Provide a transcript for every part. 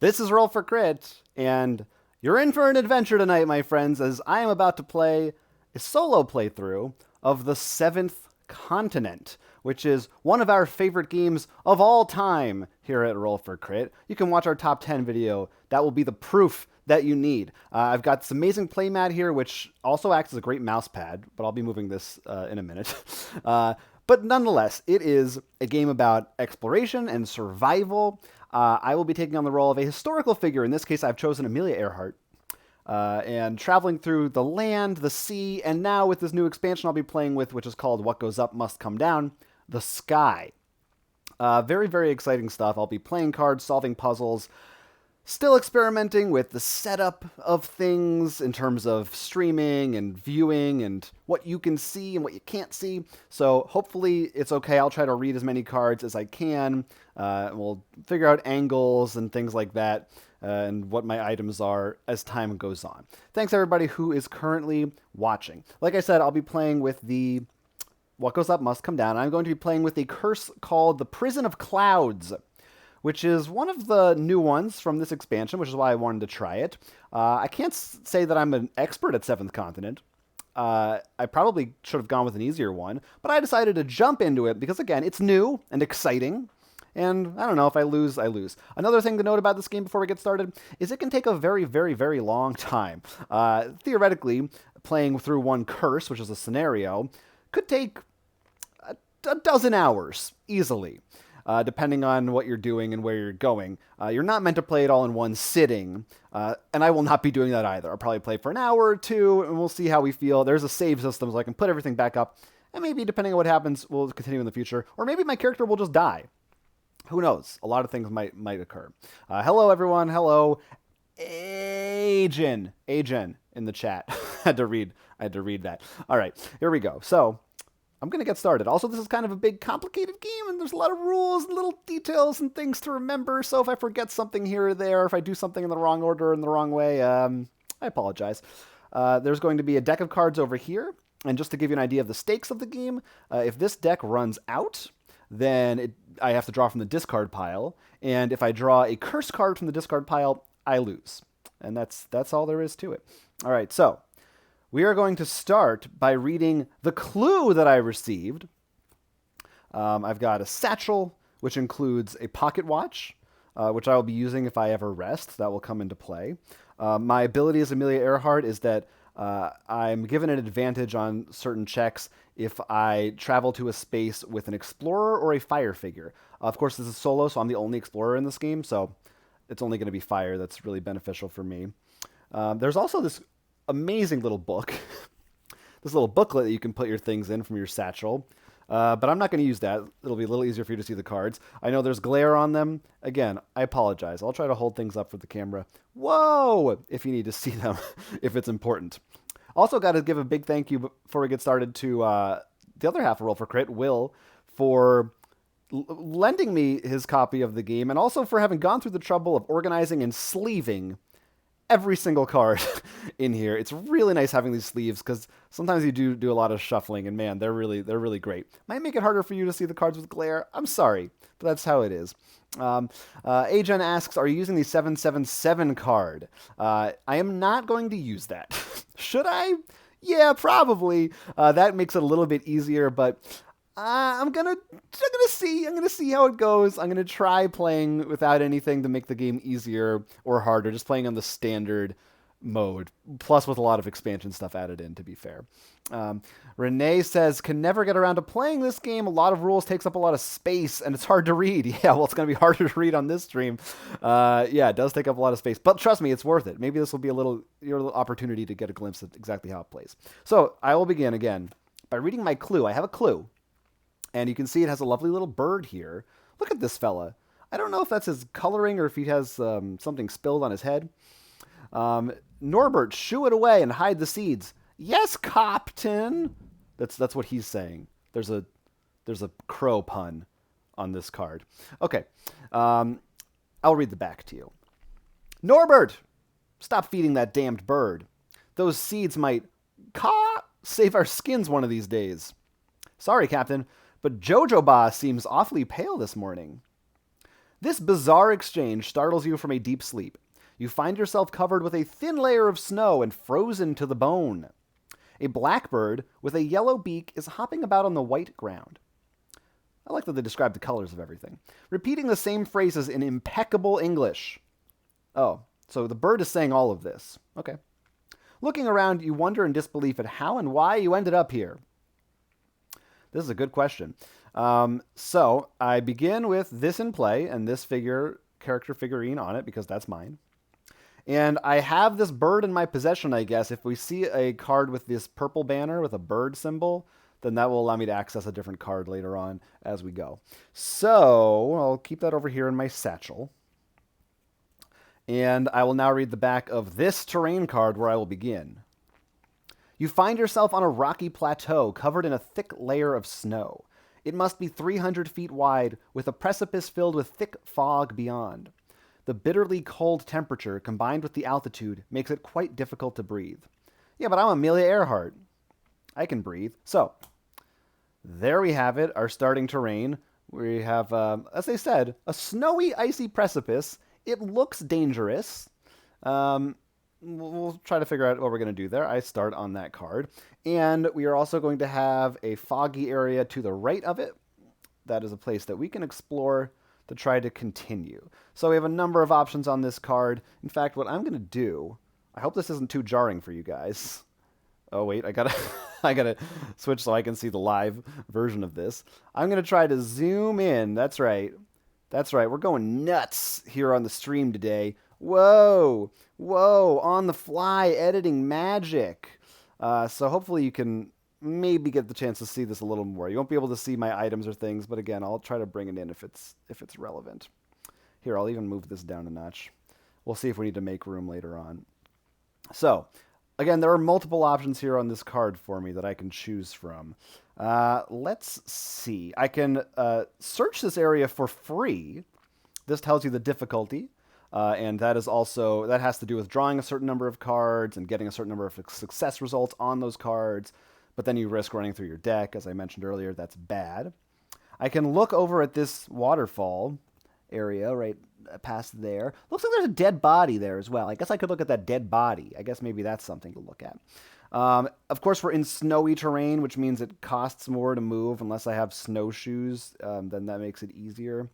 This is Roll for Crit, and you're in for an adventure tonight, my friends, as I am about to play a solo playthrough of the Seventh Continent, which is one of our favorite games of all time here at Roll for Crit. You can watch our top 10 video. That will be the proof that you need. I've got this amazing playmat here, which also acts as a great mouse pad, but I'll be moving this in a minute. But nonetheless, it is a game about exploration and survival. I will be taking on the role of a historical figure. In this case, I've chosen Amelia Earhart. And traveling through the land, the sea, and now with this new expansion I'll be playing with, which is called What Goes Up Must Come Down, the sky. Very, very exciting stuff. I'll be playing cards, solving puzzles, still experimenting with the setup of things in terms of streaming and viewing and what you can see and what you can't see. So hopefully it's okay. I'll try to read as many cards as I can. We'll figure out angles and things like that and what my items are as time goes on. Thanks everybody who is currently watching. Like I said, I'll be playing with the What Goes Up Must Come Down. I'm going to be playing with a curse called the Prison of Clouds, which is one of the new ones from this expansion, which is why I wanted to try it. I can't say that I'm an expert at Seventh Continent. I probably should have gone with an easier one, but I decided to jump into it because, again, it's new and exciting. And I don't know, if I lose, I lose. Another thing to note about this game before we get started is it can take a very, very, very long time. Theoretically, playing through one curse, which is a scenario, could take a dozen hours easily. Depending on what you're doing and where you're going. You're not meant to play it all in one sitting, and I will not be doing that either. I'll probably play for an hour or two, and we'll see how we feel. There's a save system, so I can put everything back up, and maybe, depending on what happens, we'll continue in the future. Or maybe my character will just die. Who knows? A lot of things might occur. Hello, everyone. Hello. Agen in the chat. I had to read that. All right, here we go. So I'm going to get started. Also, this is kind of a big, complicated game, and there's a lot of rules and little details and things to remember. So if I forget something here or there, if I do something in the wrong order or in the wrong way, I apologize. There's going to be a deck of cards over here. And just to give you an idea of the stakes of the game, if this deck runs out, then I have to draw from the discard pile. And if I draw a curse card from the discard pile, I lose. And that's all there is to it. All right, so we are going to start by reading the clue that I received. I've got a satchel, which includes a pocket watch, which I will be using if I ever rest. That will come into play. My ability as Amelia Earhart is that I'm given an advantage on certain checks if I travel to a space with an explorer or a fire figure. Of course, this is solo, so I'm the only explorer in this game, so it's only going to be fire. That's really beneficial for me. There's also this amazing little book, this little booklet that you can put your things in from your satchel. But I'm not going to use that. It'll be a little easier for you to see the cards. I know there's glare on them. Again, I apologize. I'll try to hold things up for the camera. Whoa! If you need to see them, if it's important. Also got to give a big thank you before we get started to the other half of Roll for Crit, Will, for lending me his copy of the game, and also for having gone through the trouble of organizing and sleeving every single card in here. It's really nice having these sleeves because sometimes you do a lot of shuffling, and man, they're really great. Might make it harder for you to see the cards with glare. I'm sorry, but that's how it is. Agen asks, are you using the 777 card? I am not going to use that. Should I? Yeah, probably. That makes it a little bit easier, but I'm gonna see. I'm gonna see how it goes. I'm gonna try playing without anything to make the game easier or harder. Just playing on the standard mode, plus with a lot of expansion stuff added in. To be fair, Renee says can never get around to playing this game. A lot of rules takes up a lot of space, and it's hard to read. Yeah, well, it's gonna be harder to read on this stream. Yeah, it does take up a lot of space, but trust me, it's worth it. Maybe this will be your little opportunity to get a glimpse of exactly how it plays. So I will begin again by reading my clue. I have a clue. And you can see it has a lovely little bird here. Look at this fella. I don't know if that's his coloring or if he has something spilled on his head. Norbert, shoo it away and hide the seeds. Yes, Captain. That's what he's saying. There's a crow pun on this card. Okay. I'll read the back to you. Norbert, stop feeding that damned bird. Those seeds might save our skins one of these days. Sorry, Captain. But Jojoba seems awfully pale this morning. This bizarre exchange startles you from a deep sleep. You find yourself covered with a thin layer of snow and frozen to the bone. A blackbird with a yellow beak is hopping about on the white ground. I like that they describe the colors of everything. Repeating the same phrases in impeccable English. Oh, so the bird is saying all of this. Okay. Looking around, you wonder in disbelief at how and why you ended up here. This is a good question. So I begin with this in play and this character figurine on it because that's mine. And I have this bird in my possession, I guess. If we see a card with this purple banner with a bird symbol, then that will allow me to access a different card later on as we go. So I'll keep that over here in my satchel. And I will now read the back of this terrain card where I will begin. You find yourself on a rocky plateau covered in a thick layer of snow. It must be 300 feet wide, with a precipice filled with thick fog beyond. The bitterly cold temperature, combined with the altitude, makes it quite difficult to breathe. Yeah, but I'm Amelia Earhart. I can breathe. So, there we have it, our starting terrain. We have, as they said, a snowy, icy precipice. It looks dangerous. We'll try to figure out what we're going to do there. I start on that card. And we are also going to have a foggy area to the right of it. That is a place that we can explore to try to continue. So we have a number of options on this card. In fact, what I'm going to do, I hope this isn't too jarring for you guys. Oh, wait, I gotta switch so I can see the live version of this. I'm going to try to zoom in. That's right. We're going nuts here on the stream today. Whoa, on the fly editing magic. So hopefully you can maybe get the chance to see this a little more. You won't be able to see my items or things, but again, I'll try to bring it in if it's relevant. Here, I'll even move this down a notch. We'll see if we need to make room later on. So, again, there are multiple options here on this card for me that I can choose from. Let's see. I can search this area for free. This tells you the difficulty. And that has to do with drawing a certain number of cards and getting a certain number of success results on those cards. But then you risk running through your deck. As I mentioned earlier, that's bad. I can look over at this waterfall area right past there. Looks like there's a dead body there as well. I guess I could look at that dead body. I guess maybe that's something to look at. Of course, we're in snowy terrain, which means it costs more to move unless I have snowshoes. Then that makes it easier.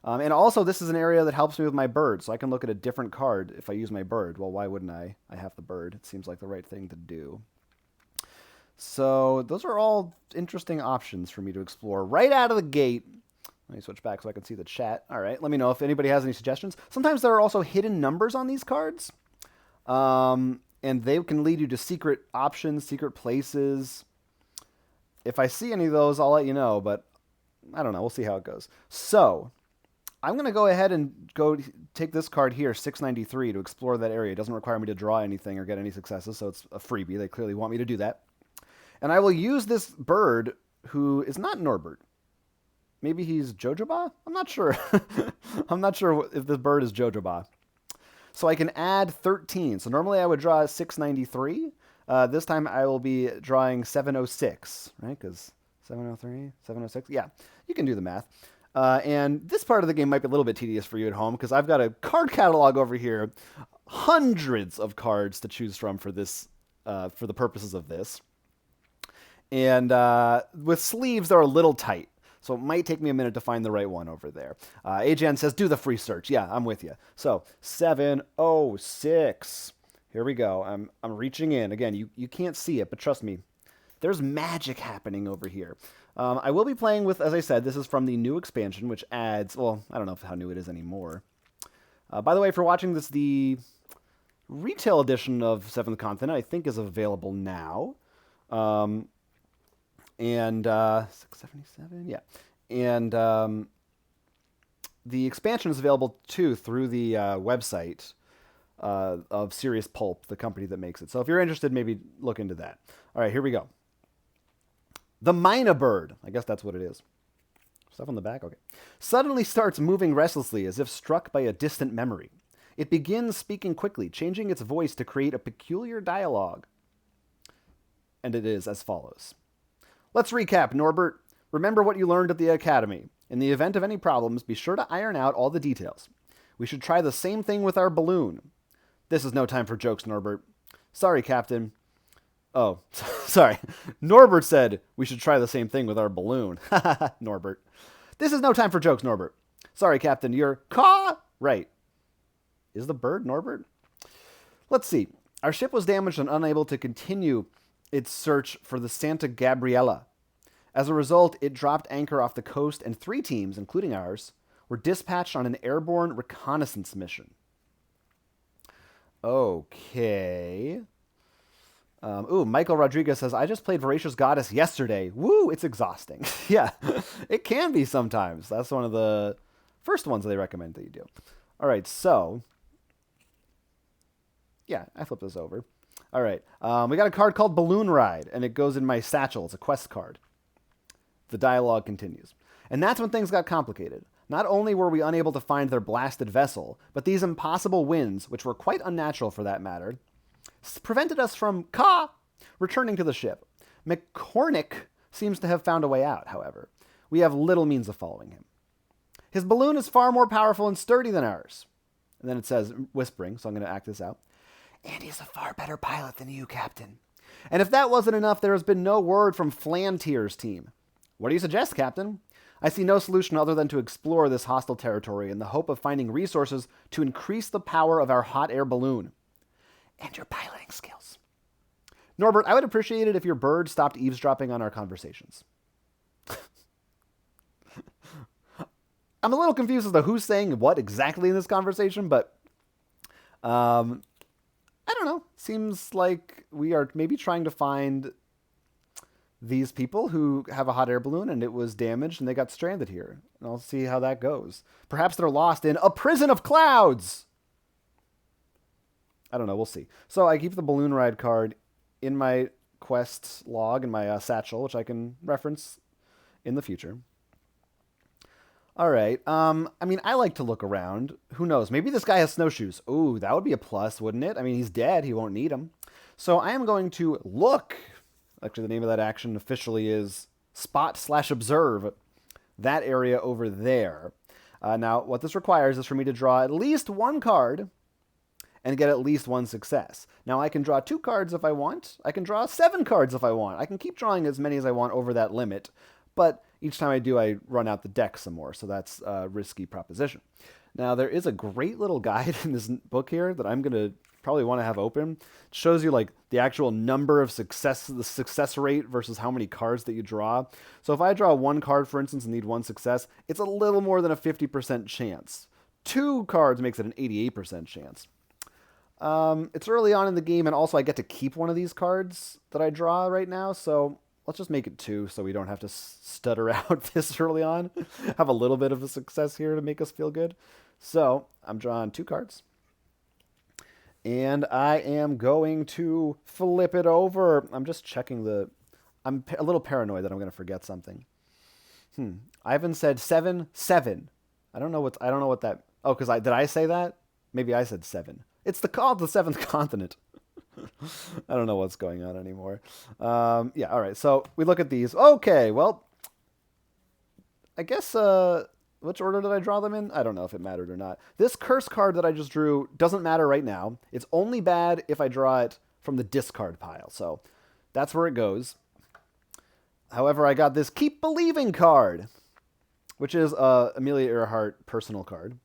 And also, this is an area that helps me with my bird, so I can look at a different card if I use my bird. Well, why wouldn't I? I have the bird. It seems like the right thing to do. So those are all interesting options for me to explore right out of the gate. Let me switch back so I can see the chat. All right, let me know if anybody has any suggestions. Sometimes there are also hidden numbers on these cards, and they can lead you to secret options, secret places. If I see any of those, I'll let you know, but I don't know. We'll see how it goes. So I'm going to go ahead and go take this card here, 693, to explore that area. It doesn't require me to draw anything or get any successes, so it's a freebie. They clearly want me to do that. And I will use this bird, who is not Norbert. Maybe he's Jojoba? I'm not sure. I'm not sure if this bird is Jojoba. So I can add 13. So normally I would draw 693. This time I will be drawing 706, right? Because 703, 706. Yeah, you can do the math. And this part of the game might be a little bit tedious for you at home because I've got a card catalog over here. Hundreds of cards to choose from for this, for the purposes of this. And with sleeves, they're a little tight. So it might take me a minute to find the right one over there. Ajan says, do the free search. Yeah, I'm with you. So 706. Here we go. I'm reaching in. Again, you can't see it, but trust me, there's magic happening over here. I will be playing with, as I said, this is from the new expansion, which adds, well, I don't know how new it is anymore. By the way, if you're watching this, the retail edition of 7th Continent, I think, is available now. And 677, yeah. And the expansion is available, too, through the website of Serious Pulp, the company that makes it. So if you're interested, maybe look into that. All right, here we go. The Mina Bird. I guess that's what it is. Stuff on the back? Okay. Suddenly starts moving restlessly as if struck by a distant memory. It begins speaking quickly, changing its voice to create a peculiar dialogue. And it is as follows. Let's recap, Norbert. Remember what you learned at the academy. In the event of any problems, be sure to iron out all the details. We should try the same thing with our balloon. This is no time for jokes, Norbert. Sorry, Captain. Oh, sorry. Norbert said we should try the same thing with our balloon. Norbert. This is no time for jokes, Norbert. Sorry, Captain. You're caw. Right. Is the bird Norbert? Let's see. Our ship was damaged and unable to continue its search for the Santa Gabriela. As a result, it dropped anchor off the coast, and 3 teams, including ours, were dispatched on an airborne reconnaissance mission. Okay. Michael Rodriguez says, I just played Voracious Goddess yesterday. Woo, it's exhausting. Yeah, it can be sometimes. That's one of the first ones they recommend that you do. All right, so... yeah, I flipped this over. All right, we got a card called Balloon Ride, and it goes in my satchel. It's a quest card. The dialogue continues. And that's when things got complicated. Not only were we unable to find their blasted vessel, but these impossible winds, which were quite unnatural for that matter, prevented us from returning to the ship. McCormick seems to have found a way out, however. We have little means of following him. His balloon is far more powerful and sturdy than ours. And then it says, whispering, so I'm going to act this out. And he's a far better pilot than you, Captain. And if that wasn't enough, there has been no word from Flantier's team. What do you suggest, Captain? I see no solution other than to explore this hostile territory in the hope of finding resources to increase the power of our hot air balloon. And your piloting skills. Norbert, I would appreciate it if your bird stopped eavesdropping on our conversations. I'm a little confused as to who's saying what exactly in this conversation, but I don't know. Seems like we are maybe trying to find these people who have a hot air balloon and it was damaged and they got stranded here. And I'll see how that goes. Perhaps they're lost in a prison of clouds. I don't know. We'll see. So I keep the balloon ride card in my quest log, in my satchel, which I can reference in the future. All right. I mean, I like to look around. Who knows? Maybe this guy has snowshoes. Ooh, that would be a plus, wouldn't it? I mean, he's dead. He won't need them. So I am going to look. Actually, the name of that action officially is spot/observe that area over there. Now, what this requires is for me to draw at least 1 card and get at least 1 success. Now, I can draw 2 cards if I want. I can draw 7 cards if I want. I can keep drawing as many as I want over that limit. But each time I do, I run out the deck some more. So that's a risky proposition. Now, there is a great little guide in this book here that I'm going to probably want to have open. It shows you like the actual number of success, the success rate versus how many cards that you draw. So if I draw 1 card, for instance, and need 1 success, it's a little more than a 50% chance. 2 cards makes it an 88% chance. It's early on in the game, and also I get to keep one of these cards that I draw right now, so let's just make it 2 so we don't have to stutter out this early on. Have a little bit of a success here to make us feel good. So I'm drawing 2 cards. And I am going to flip it over. I'm just checking I'm a little paranoid that I'm going to forget something. Ivan said 7, 7. I don't know what that... Oh, because did I say that? Maybe I said 7. It's called the 7th continent. I don't know what's going on anymore. Yeah, all right. So we look at these. Okay, well, I guess... which order did I draw them in? I don't know if it mattered or not. This curse card that I just drew doesn't matter right now. It's only bad if I draw it from the discard pile. So that's where it goes. However, I got this Keep Believing card, which is a Amelia Earhart personal card.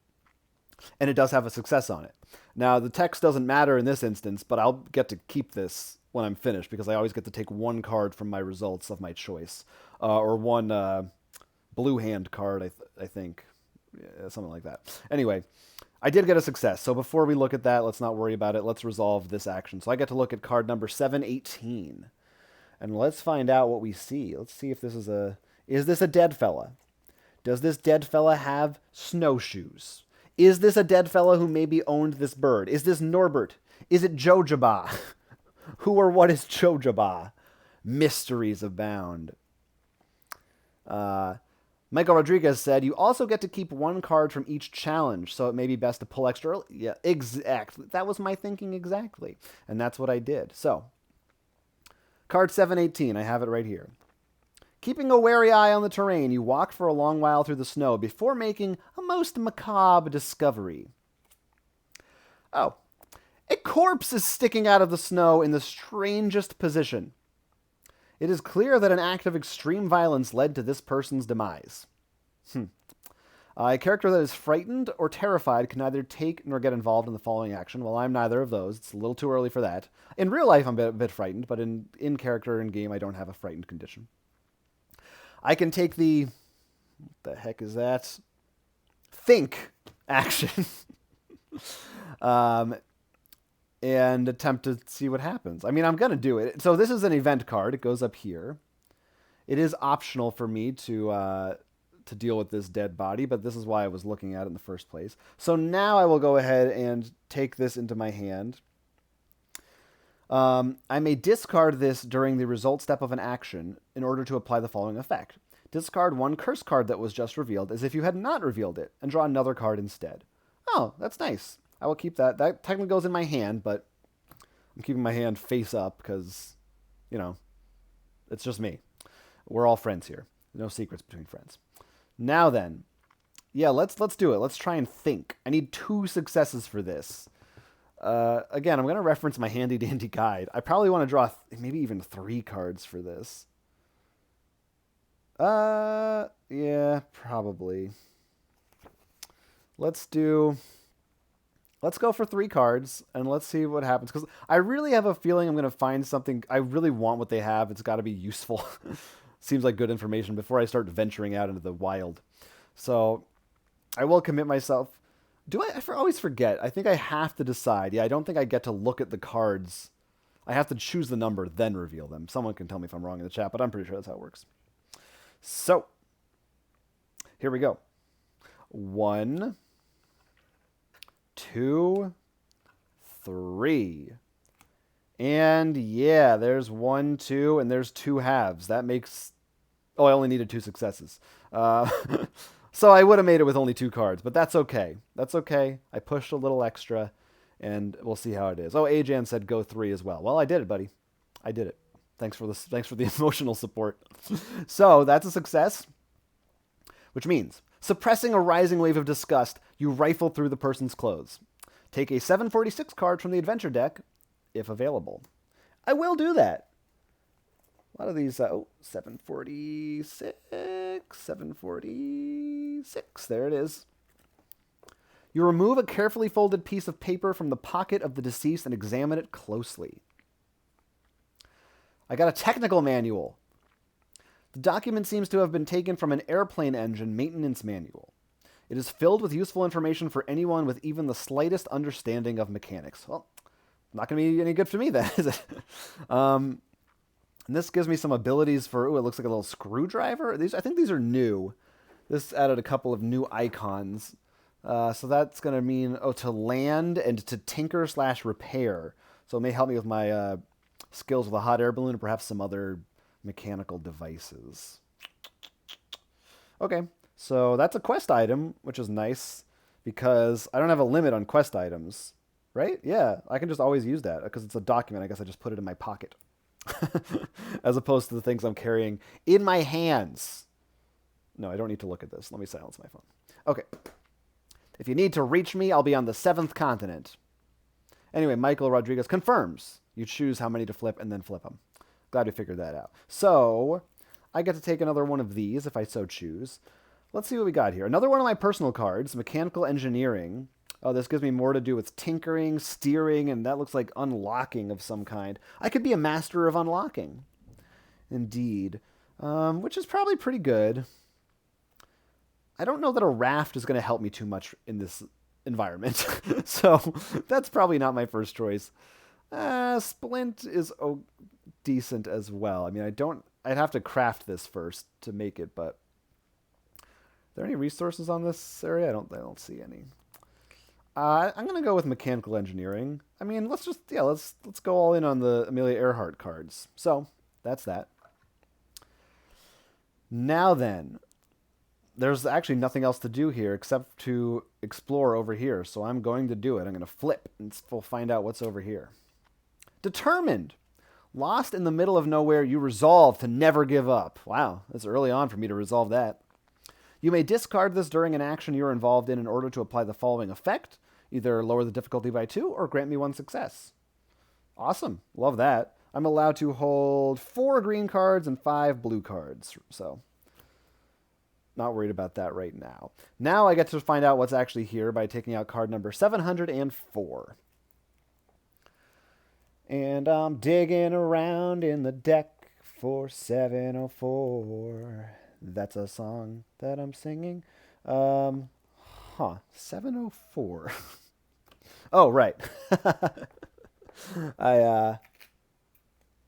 And it does have a success on it. Now, the text doesn't matter in this instance, but I'll get to keep this when I'm finished because I always get to take 1 card from my results of my choice. Or 1... blue hand card, I think. Yeah, something like that. Anyway, I did get a success. So before we look at that, let's not worry about it. Let's resolve this action. So I get to look at card number 718. And let's find out what we see. Let's see if this is this a dead fella? Does this dead fella have snowshoes? Is this a dead fella who maybe owned this bird? Is this Norbert? Is it Jojaba? Who or what is Jojaba? Mysteries abound. Michael Rodriguez said, you also get to keep 1 card from each challenge, so it may be best to pull extra early. Yeah, exactly. That was my thinking exactly. And that's what I did. So, card 718, I have it right here. Keeping a wary eye on the terrain, you walk for a long while through the snow before making a most macabre discovery. Oh, a corpse is sticking out of the snow in the strangest position. It is clear that an act of extreme violence led to this person's demise. A character that is frightened or terrified can neither take nor get involved in the following action. Well, I'm neither of those. It's a little too early for that. In real life, I'm a bit frightened, but in character and game, I don't have a frightened condition. I can take the... What the heck is that? Think action. And attempt to see what happens. I mean, I'm going to do it. So this is an event card. It goes up here. It is optional for me to deal with this dead body, but this is why I was looking at it in the first place. So now I will go ahead and take this into my hand. I may discard this during the result step of an action in order to apply the following effect. Discard one curse card that was just revealed as if you had not revealed it, and draw another card instead. Oh, that's nice. I will keep that. That technically goes in my hand, but I'm keeping my hand face up because, you know, it's just me. We're all friends here. No secrets between friends. Now then, yeah, let's do it. Let's try and think. I need 2 successes for this. Again, I'm going to reference my handy-dandy guide. I probably want to draw maybe even 3 cards for this. Yeah, probably. Let's go for 3 cards, and let's see what happens. Because I really have a feeling I'm going to find something. I really want what they have. It's got to be useful. Seems like good information before I start venturing out into the wild. So I will commit myself. I always forget. I think I have to decide. Yeah, I don't think I get to look at the cards. I have to choose the number, then reveal them. Someone can tell me if I'm wrong in the chat, but I'm pretty sure that's how it works. So here we go. 1, 2, 3. And yeah, there's 1, 2, and there's 2 halves. That makes... Oh, I only needed 2 successes. So I would have made it with only 2 cards, but that's okay. That's okay. I pushed a little extra, and we'll see how it is. Oh, Ajan said go 3 as well. Well, I did it, buddy. I did it. Thanks for the emotional support. So that's a success, which means suppressing a rising wave of disgust, you rifle through the person's clothes. Take a 746 card from the adventure deck, if available. I will do that. A lot of these, 746, 746, there it is. You remove a carefully folded piece of paper from the pocket of the deceased and examine it closely. I got a technical manual. The document seems to have been taken from an airplane engine maintenance manual. It is filled with useful information for anyone with even the slightest understanding of mechanics. Well, not going to be any good for me then, is it? And this gives me some abilities for, it looks like a little screwdriver. I think these are new. This added a couple of new icons. So that's going to mean, to land and to tinker/repair. So it may help me with my skills with a hot air balloon and perhaps some other mechanical devices. Okay, so that's a quest item, which is nice because I don't have a limit on quest items, right? Yeah, I can just always use that because it's a document. I guess I just put it in my pocket. As opposed to the things I'm carrying in my hands. No, I don't need to look at this. Let me silence my phone. Okay. If you need to reach me, I'll be on the 7th continent. Anyway, Michael Rodriguez confirms. You choose how many to flip and then flip them. Glad we figured that out. So, I get to take another one of these if I so choose. Let's see what we got here. Another one of my personal cards, Mechanical Engineering. Oh, this gives me more to do with tinkering, steering, and that looks like unlocking of some kind. I could be a master of unlocking. Indeed. Which is probably pretty good. I don't know that a raft is going to help me too much in this environment. So that's probably not my first choice. Splint is decent as well. I mean, I'd have to craft this first to make it, but... Are there any resources on this area? I don't see any. I'm going to go with Mechanical Engineering. I mean, let's go all in on the Amelia Earhart cards. So, that's that. Now then, there's actually nothing else to do here except to explore over here. So I'm going to do it. I'm going to flip and we'll find out what's over here. Determined. Lost in the middle of nowhere, you resolve to never give up. Wow, that's early on for me to resolve that. You may discard this during an action you're involved in order to apply the following effect. Either lower the difficulty by 2 or grant me 1 success. Awesome. Love that. I'm allowed to hold 4 green cards and 5 blue cards. So, not worried about that right now. Now I get to find out what's actually here by taking out card number 704. And I'm digging around in the deck for 704. That's a song that I'm singing. 704. Oh, right.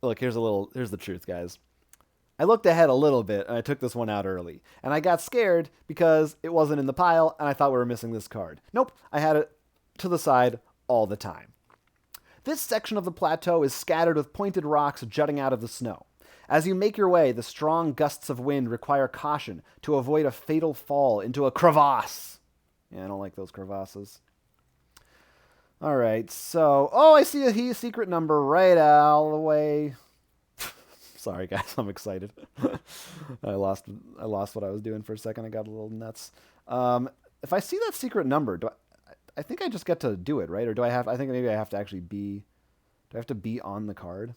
Look, here's the truth, guys. I looked ahead a little bit and I took this one out early. And I got scared because it wasn't in the pile and I thought we were missing this card. Nope, I had it to the side all the time. This section of the plateau is scattered with pointed rocks jutting out of the snow. As you make your way, the strong gusts of wind require caution to avoid a fatal fall into a crevasse. Yeah, I don't like those crevasses. All right, so... Oh, I see a secret number right out the way. Sorry, guys, I'm excited. I lost what I was doing for a second. I got a little nuts. If I see that secret number, I think I just get to do it, right? Or do I have... I think maybe I have to actually be... Do I have to be on the card?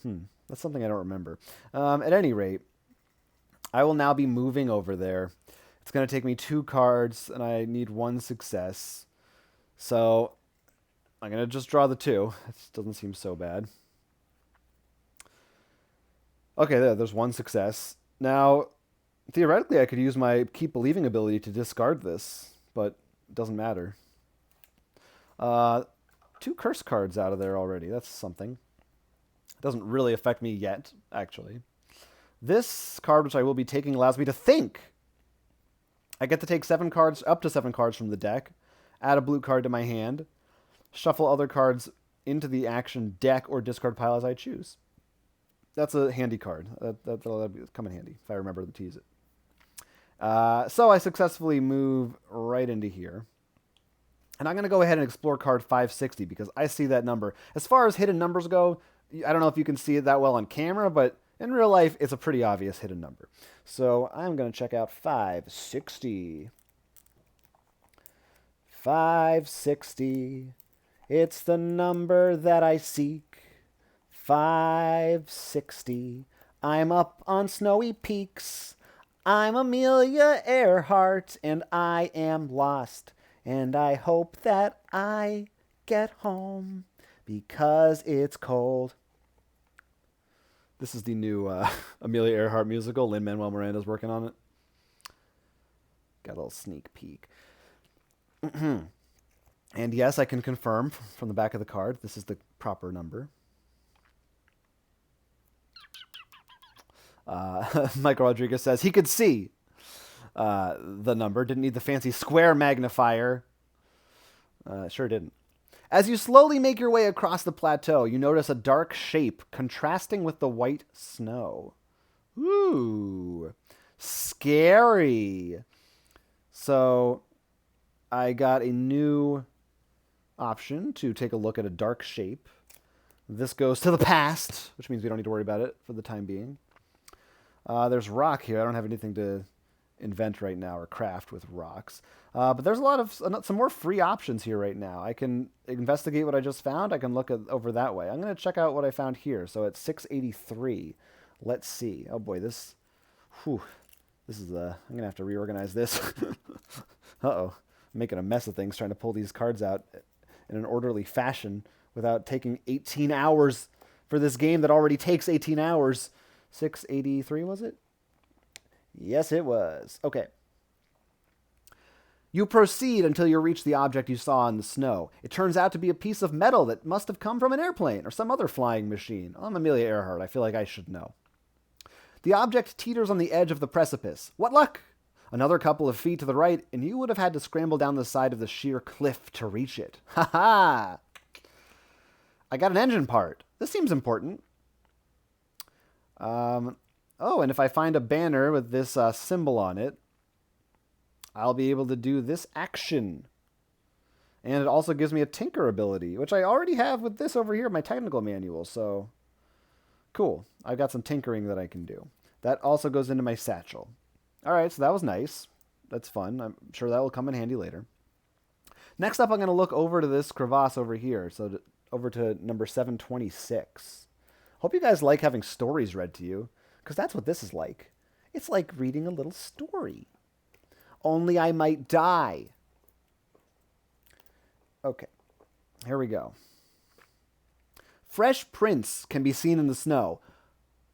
That's something I don't remember. At any rate, I will now be moving over there. It's going to take me 2 cards, and I need 1 success. So I'm going to just draw the 2. It doesn't seem so bad. Okay, there's 1 success. Now, theoretically, I could use my Keep Believing ability to discard this, but it doesn't matter. 2 curse cards out of there already. That's something. It doesn't really affect me yet, actually. This card, which I will be taking, allows me to think. I get to take 7 cards, up to 7 cards from the deck, add a blue card to my hand, shuffle other cards into the action deck or discard pile as I choose. That's a handy card. That'll come in handy if I remember to tease it. So I successfully move right into here. And I'm going to go ahead and explore card 560 because I see that number. As far as hidden numbers go, I don't know if you can see it that well on camera, but in real life, it's a pretty obvious hidden number. So I'm going to check out 560. 560. It's the number that I seek. 560. I'm up on snowy peaks. I'm Amelia Earhart, and I am lost. And I hope that I get home because it's cold. This is the new Amelia Earhart musical. Lin-Manuel Miranda's working on it. Got a little sneak peek. And yes, I can confirm from the back of the card, this is the proper number. Michael Rodriguez says he could see the number. Didn't need the fancy square magnifier. Sure didn't. As you slowly make your way across the plateau, you notice a dark shape contrasting with the white snow. Ooh, scary. So I got a new option to take a look at a dark shape. This goes to the past, which means we don't need to worry about it for the time being. There's rock here. I don't have anything to invent right now or craft with rocks. But there's a lot of some more free options here right now. I can investigate what I just found. I can look over that way. I'm going to check out what I found here. So it's 683. Let's see. Oh boy, this is I'm going to have to reorganize this. Uh-oh. I'm making a mess of things trying to pull these cards out in an orderly fashion without taking 18 hours for this game that already takes 18 hours. 683 was it? Yes, it was. Okay. You proceed until you reach the object you saw in the snow. It turns out to be a piece of metal that must have come from an airplane or some other flying machine. I'm Amelia Earhart. I feel like I should know. The object teeters on the edge of the precipice. What luck! Another couple of feet to the right, and you would have had to scramble down the side of the sheer cliff to reach it. Ha ha! I got an engine part. This seems important. Oh, and if I find a banner with this symbol on it, I'll be able to do this action. And it also gives me a tinker ability, which I already have with this over here, my technical manual. So Cool. I've got some tinkering that I can do. That also goes into my satchel. All right, so that was nice. That's fun. I'm sure that will come in handy later. Next up, I'm going to look over to this crevasse over here. Over to number 726. Hope you guys like having stories read to you, because that's what this is like. It's like reading a little story. Only I might die. Okay, here we go. Fresh prints can be seen in the snow.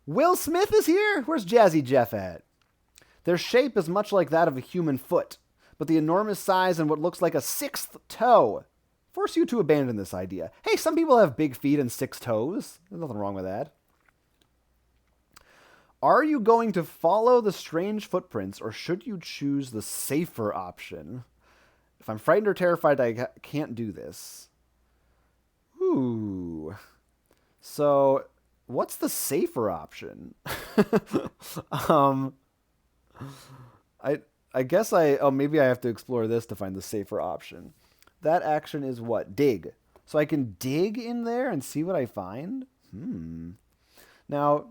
Will Smith is here? Where's Jazzy Jeff at? Their shape is much like that of a human foot, but the enormous size and what looks like a sixth toe force you to abandon this idea. Hey, some people have big feet and 6 toes. There's nothing wrong with that. Are you going to follow the strange footprints, or should you choose the safer option? If I'm frightened or terrified, I can't do this. Ooh. So, what's the safer option? I guess maybe I have to explore this to find the safer option. That action is what? Dig. So I can dig in there and see what I find? Now,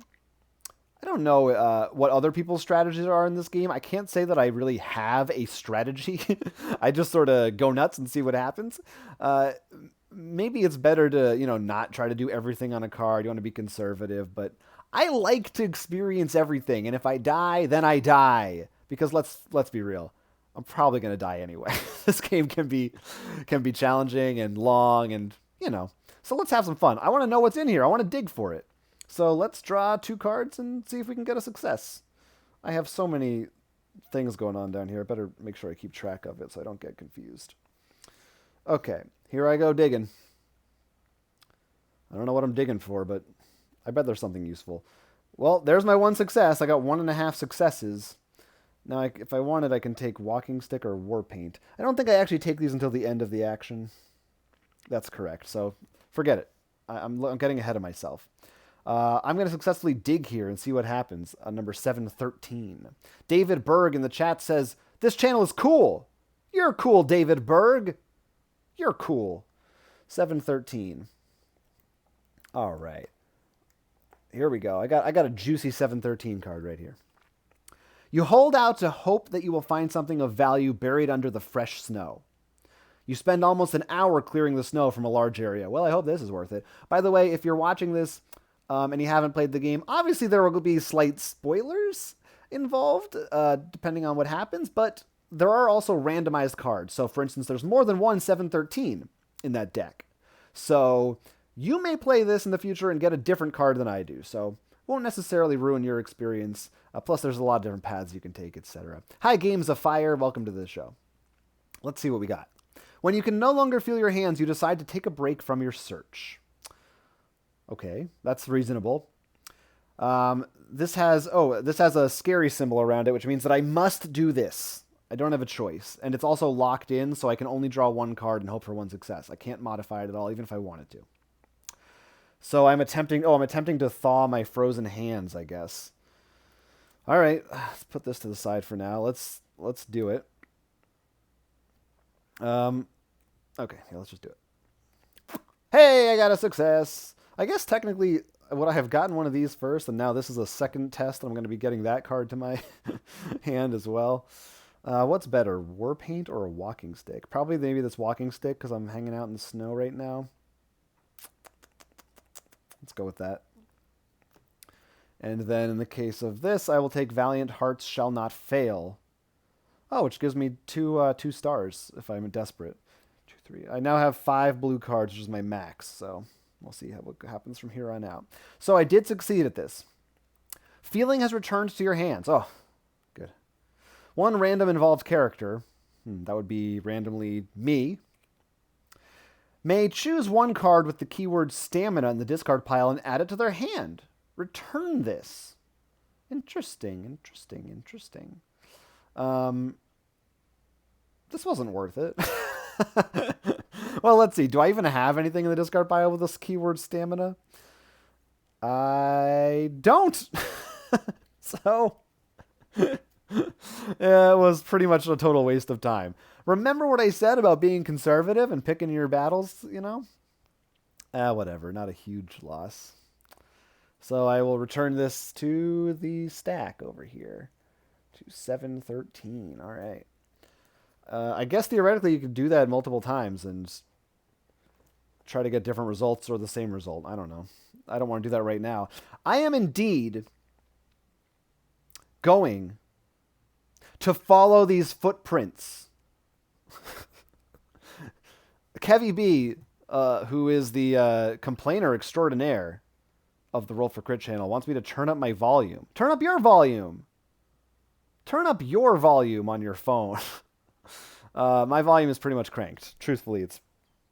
I don't know what other people's strategies are in this game. I can't say that I really have a strategy. I just sort of go nuts and see what happens. Maybe it's better to, not try to do everything on a card. You want to be conservative, but I like to experience everything. And if I die, then I die. Because let's be real. I'm probably going to die anyway. This game can be challenging and long and, So let's have some fun. I want to know what's in here. I want to dig for it. So let's draw 2 cards and see if we can get a success. I have so many things going on down here. I better make sure I keep track of it so I don't get confused. Okay, here I go digging. I don't know what I'm digging for, but I bet there's something useful. Well, there's my 1 success. I got 1.5 successes. Now, if I wanted, I can take Walking Stick or War Paint. I don't think I actually take these until the end of the action. That's correct, so forget it. I'm getting ahead of myself. I'm going to successfully dig here and see what happens on number 713. David Berg in the chat says, "This channel is cool." You're cool, David Berg. You're cool. 713. All right. Here we go. I got a juicy 713 card right here. You hold out to hope that you will find something of value buried under the fresh snow. You spend almost an hour clearing the snow from a large area. Well, I hope this is worth it. By the way, if you're watching this and you haven't played the game, obviously there will be slight spoilers involved, depending on what happens, but there are also randomized cards. So, for instance, there's more than one 713 in that deck. So, you may play this in the future and get a different card than I do. So, won't necessarily ruin your experience. Plus, there's a lot of different paths you can take, etc. Hi, Games of Fire. Welcome to the show. Let's see what we got. When you can no longer feel your hands, you decide to take a break from your search. Okay, that's reasonable. This has a scary symbol around it, which means that I must do this. I don't have a choice. And it's also locked in, so I can only draw 1 card and hope for 1 success. I can't modify it at all, even if I wanted to. So I'm attempting to thaw my frozen hands, I guess. All right, let's put this to the side for now. Let's do it. Okay, yeah, let's just do it. Hey, I got a success. I guess technically, would I have gotten one of these first, and now this is a second test, and I'm going to be getting that card to my hand as well. What's better, War Paint or a Walking Stick? Probably maybe this Walking Stick, because I'm hanging out in the snow right now. Let's go with that. And then in the case of this, I will take Valiant Hearts Shall Not Fail. Oh, which gives me two stars if I'm desperate. 2, 3. I now have 5 blue cards, which is my max. So we'll see what happens from here on out. So I did succeed at this. Feeling has returned to your hands. Oh, good. 1 random involved character. That would be randomly me. May choose 1 card with the keyword stamina in the discard pile and add it to their hand. Return this. Interesting. This wasn't worth it. Well, let's see. Do I even have anything in the discard pile with this keyword stamina? I don't. So, it was pretty much a total waste of time. Remember what I said about being conservative and picking your battles, Whatever. Not a huge loss. So I will return this to the stack over here. To 713. All right. I guess theoretically you could do that multiple times and try to get different results or the same result. I don't know. I don't want to do that right now. I am indeed going to follow these footprints. Kevy B, who is the complainer extraordinaire of the Roll for Crit channel, wants me to turn up my volume. Turn up your volume. Turn up your volume on your phone. My volume is pretty much cranked. Truthfully, it's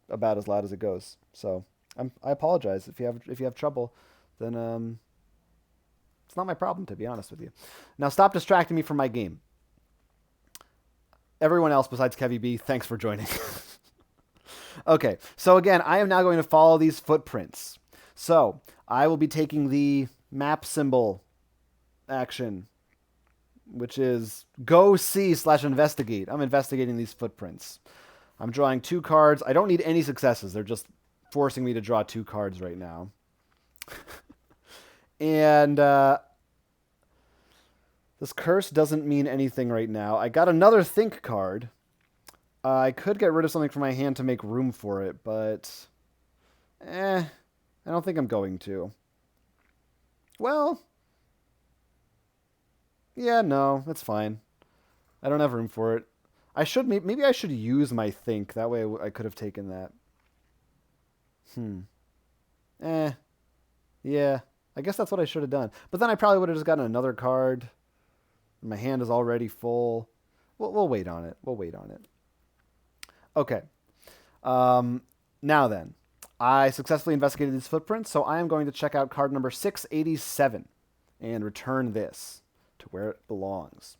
about as loud as it goes. So I apologize if you have trouble. Then it's not my problem, to be honest with you. Now stop distracting me from my game. Everyone else besides Kevy B, thanks for joining. Okay, so again, I am now going to follow these footprints. So I will be taking the map symbol action, which is go see/investigate. I'm investigating these footprints. I'm drawing 2 cards. I don't need any successes. They're just forcing me to draw 2 cards right now. And this curse doesn't mean anything right now. I got another think card. I could get rid of something from my hand to make room for it, but I don't think I'm going to. Well, yeah, no, that's fine. I don't have room for it. Maybe I should use my think. That way I could have taken that. Yeah, I guess that's what I should have done. But then I probably would have just gotten another card. My hand is already full. We'll wait on it. We'll wait on it. Okay. Now then, I successfully investigated these footprints, so I am going to check out card number 687 and return this to where it belongs.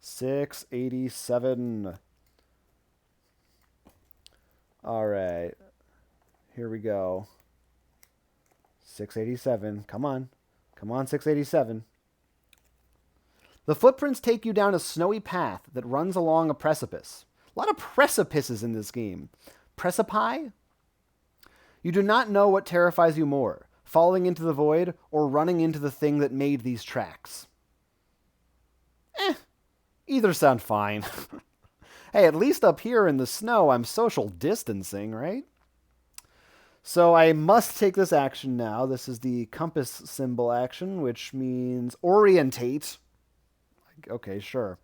687. All right. Here we go. 687. Come on. Come on, 687. The footprints take you down a snowy path that runs along a precipice. A lot of precipices in this game. Precipi? You do not know what terrifies you more, falling into the void or running into the thing that made these tracks. Either sound fine. Hey, at least up here in the snow, I'm social distancing, right? So I must take this action now. This is the compass symbol action, which means orientate. Okay, sure.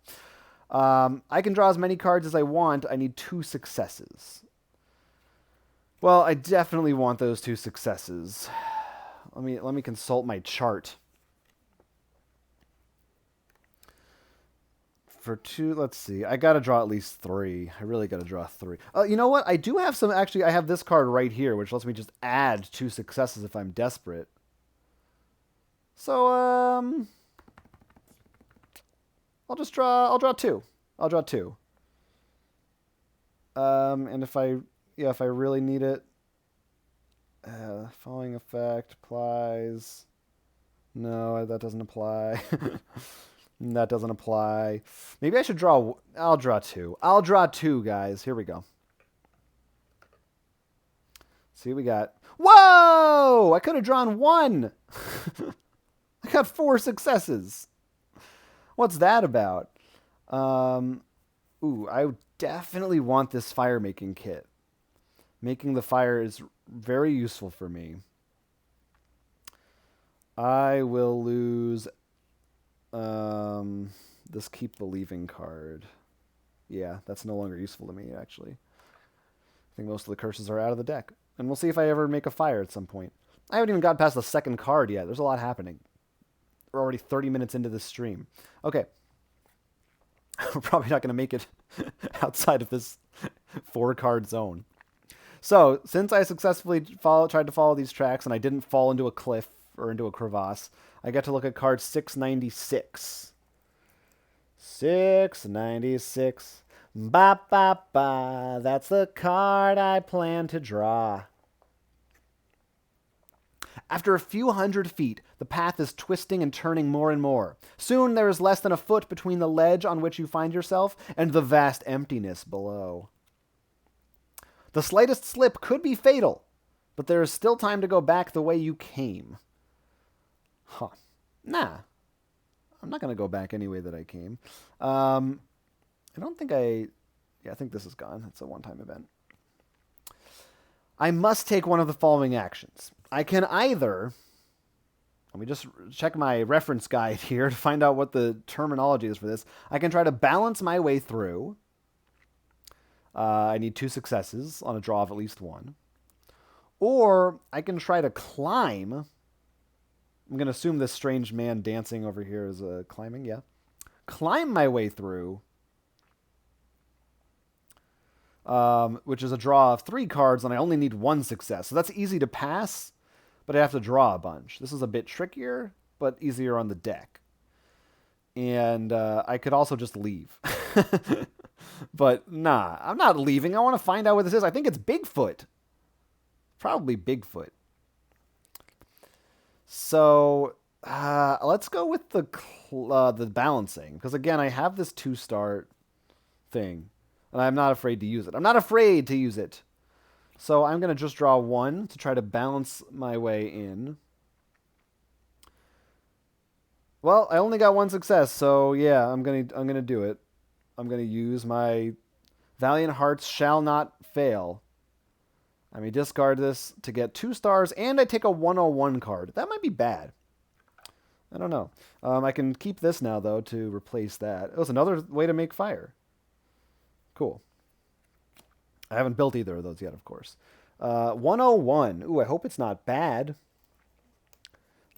I can draw as many cards as I want. I need 2 successes. Well, I definitely want those 2 successes. Let me consult my chart. For 2, let's see. I got to draw at least 3. I really got to draw 3. You know what? I do have some. Actually, I have this card right here, which lets me just add 2 successes if I'm desperate. So, I'll draw 2. I'll draw 2. And if I really need it, following effect applies. No, that doesn't apply. That doesn't apply. Maybe I should draw. I'll draw 2. I'll draw 2, guys. Here we go. See what we got. Whoa! I could have drawn 1. I got 4 successes. What's that about? I definitely want this fire making kit. Making the fire is very useful for me. I will lose this keep believing card. Yeah, that's no longer useful to me, actually. I think most of the curses are out of the deck. And we'll see if I ever make a fire at some point. I haven't even gotten past the second card yet. There's a lot happening. We're already 30 minutes into this stream. Okay. We're probably not going to make it outside of this 4-card zone. So, since I successfully tried to follow these tracks and I didn't fall into a cliff or into a crevasse, I get to look at card 696. 696. Ba ba ba. That's the card I plan to draw. After a few hundred feet, the path is twisting and turning more and more. Soon there is less than a foot between the ledge on which you find yourself and the vast emptiness below. The slightest slip could be fatal, but there is still time to go back the way you came. Huh. Nah. I'm not going to go back any way that I came. I don't think I... Yeah, I think this is gone. It's a one-time event. I must take one of the following actions. I can either... Let me just check my reference guide here to find out what the terminology is for this. I can try to balance my way through. I need 2 successes on a draw of at least 1. Or I can try to climb. I'm going to assume this strange man dancing over here is climbing, yeah. Climb my way through, which is a draw of 3 cards, and I only need 1 success. So that's easy to pass, but I have to draw a bunch. This is a bit trickier, but easier on the deck. And I could also just leave. But nah, I'm not leaving. I want to find out what this is. I think it's Bigfoot. Probably Bigfoot. So let's go with the balancing. Because again, I have this 2-star thing. And I'm not afraid to use it. I'm not afraid to use it. So I'm going to just draw 1 to try to balance my way in. Well, I only got 1 success, so yeah, I'm gonna do it. I'm gonna use my Valiant Hearts shall not fail. I may discard this to get 2 stars, and I take a 101 card. That might be bad. I don't know. I can keep this now, though, to replace that. It was another way to make fire. Cool. I haven't built either of those yet, of course. 101. Ooh, I hope it's not bad.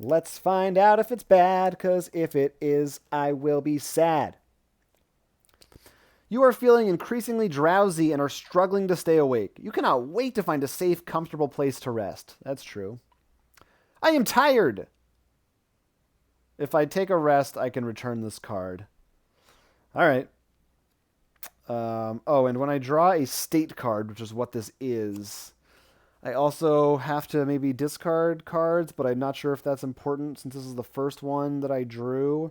Let's find out if it's bad, because if it is, I will be sad. You are feeling increasingly drowsy and are struggling to stay awake. You cannot wait to find a safe, comfortable place to rest. That's true. I am tired. If I take a rest, I can return this card. All right. And when I draw a state card, which is what this is, I also have to maybe discard cards, but I'm not sure if that's important since this is the first one that I drew.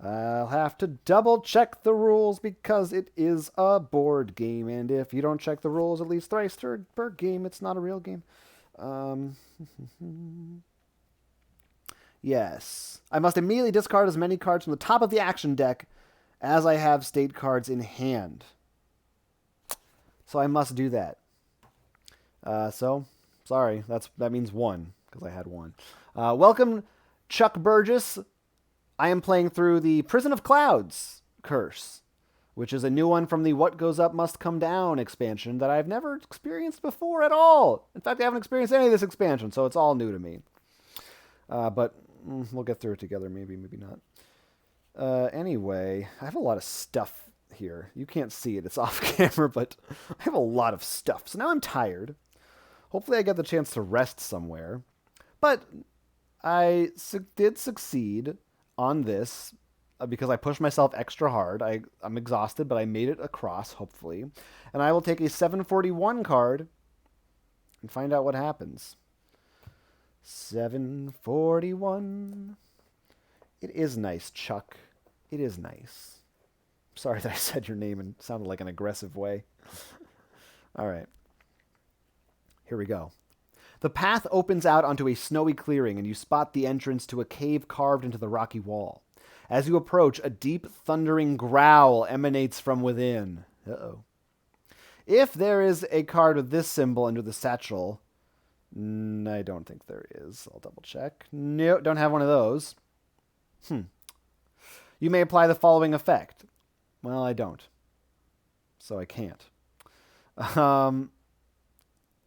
I'll have to double check the rules because it is a board game, and if you don't check the rules at least thrice per game, it's not a real game. Yes. I must immediately discard as many cards from the top of the action deck as I have state cards in hand. So I must do that. Sorry, that means 1, because I had 1. Welcome, Chuck Burgess. I am playing through the Prison of Clouds curse, which is a new one from the What Goes Up Must Come Down expansion that I've never experienced before at all. In fact, I haven't experienced any of this expansion, so it's all new to me. But we'll get through it together, maybe not. Anyway, I have a lot of stuff here. You can't see it, it's off camera, but I have a lot of stuff. So now I'm tired. Hopefully I get the chance to rest somewhere. But I did succeed on this because I pushed myself extra hard. I'm exhausted, but I made it across, hopefully. And I will take a 741 card and find out what happens. 741. It is nice, Chuck. It is nice. Sorry that I said your name and sounded like an aggressive way. All right. Here we go. The path opens out onto a snowy clearing, and you spot the entrance to a cave carved into the rocky wall. As you approach, a deep, thundering growl emanates from within. Uh-oh. If there is a card with this symbol under the satchel, I don't think there is. I'll double check. No, don't have one of those. You may apply the following effect. Well, I don't. So I can't.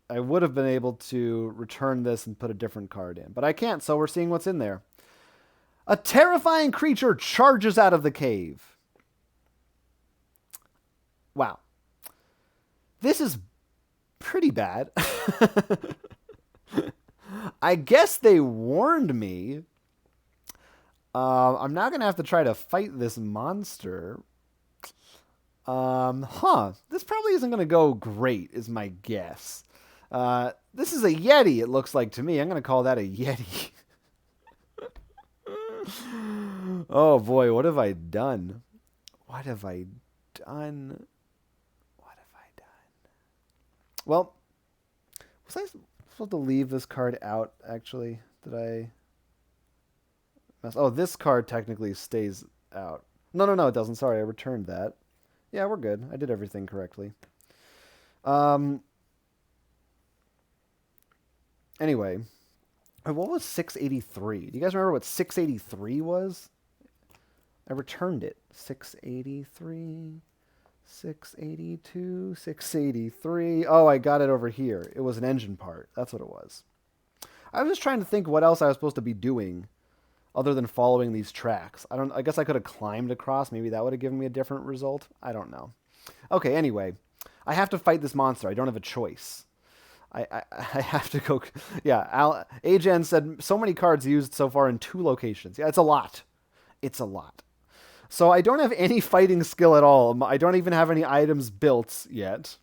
I would have been able to return this and put a different card in, but I can't, so we're seeing what's in there. A terrifying creature charges out of the cave. Wow. This is pretty bad. I guess they warned me. I'm now going to have to try to fight this monster. This probably isn't going to go great, is my guess. This is a Yeti, it looks like to me. I'm going to call that a Yeti. Oh boy, what have I done? What have I done? Well, was I supposed to leave this card out, actually? Did I? Oh, this card technically stays out. No, it doesn't. Sorry, I returned that. Yeah, we're good. I did everything correctly. Anyway, what was 683? Do you guys remember what 683 was? I returned it. 683, 682, 683. Oh, I got it over here. It was an engine part. That's what it was. I was just trying to think what else I was supposed to be doing other than following these tracks. I guess I could have climbed across. Maybe that would have given me a different result. I don't know. Okay, anyway. I have to fight this monster. I don't have a choice. I have to go. Yeah, Agen said so many cards used so far in 2 locations. Yeah, it's a lot. It's a lot. So I don't have any fighting skill at all. I don't even have any items built yet.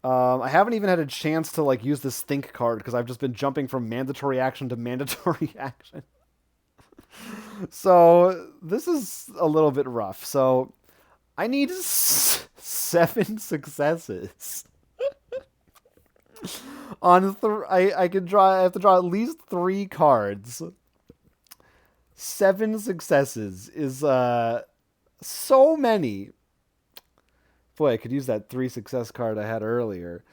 I haven't even had a chance to like use this think card because I've just been jumping from mandatory action to mandatory action. So this is a little bit rough. So I need 7 successes. I can draw. I have to draw at least 3 cards. 7 successes is so many. Boy, I could use that 3 success card I had earlier.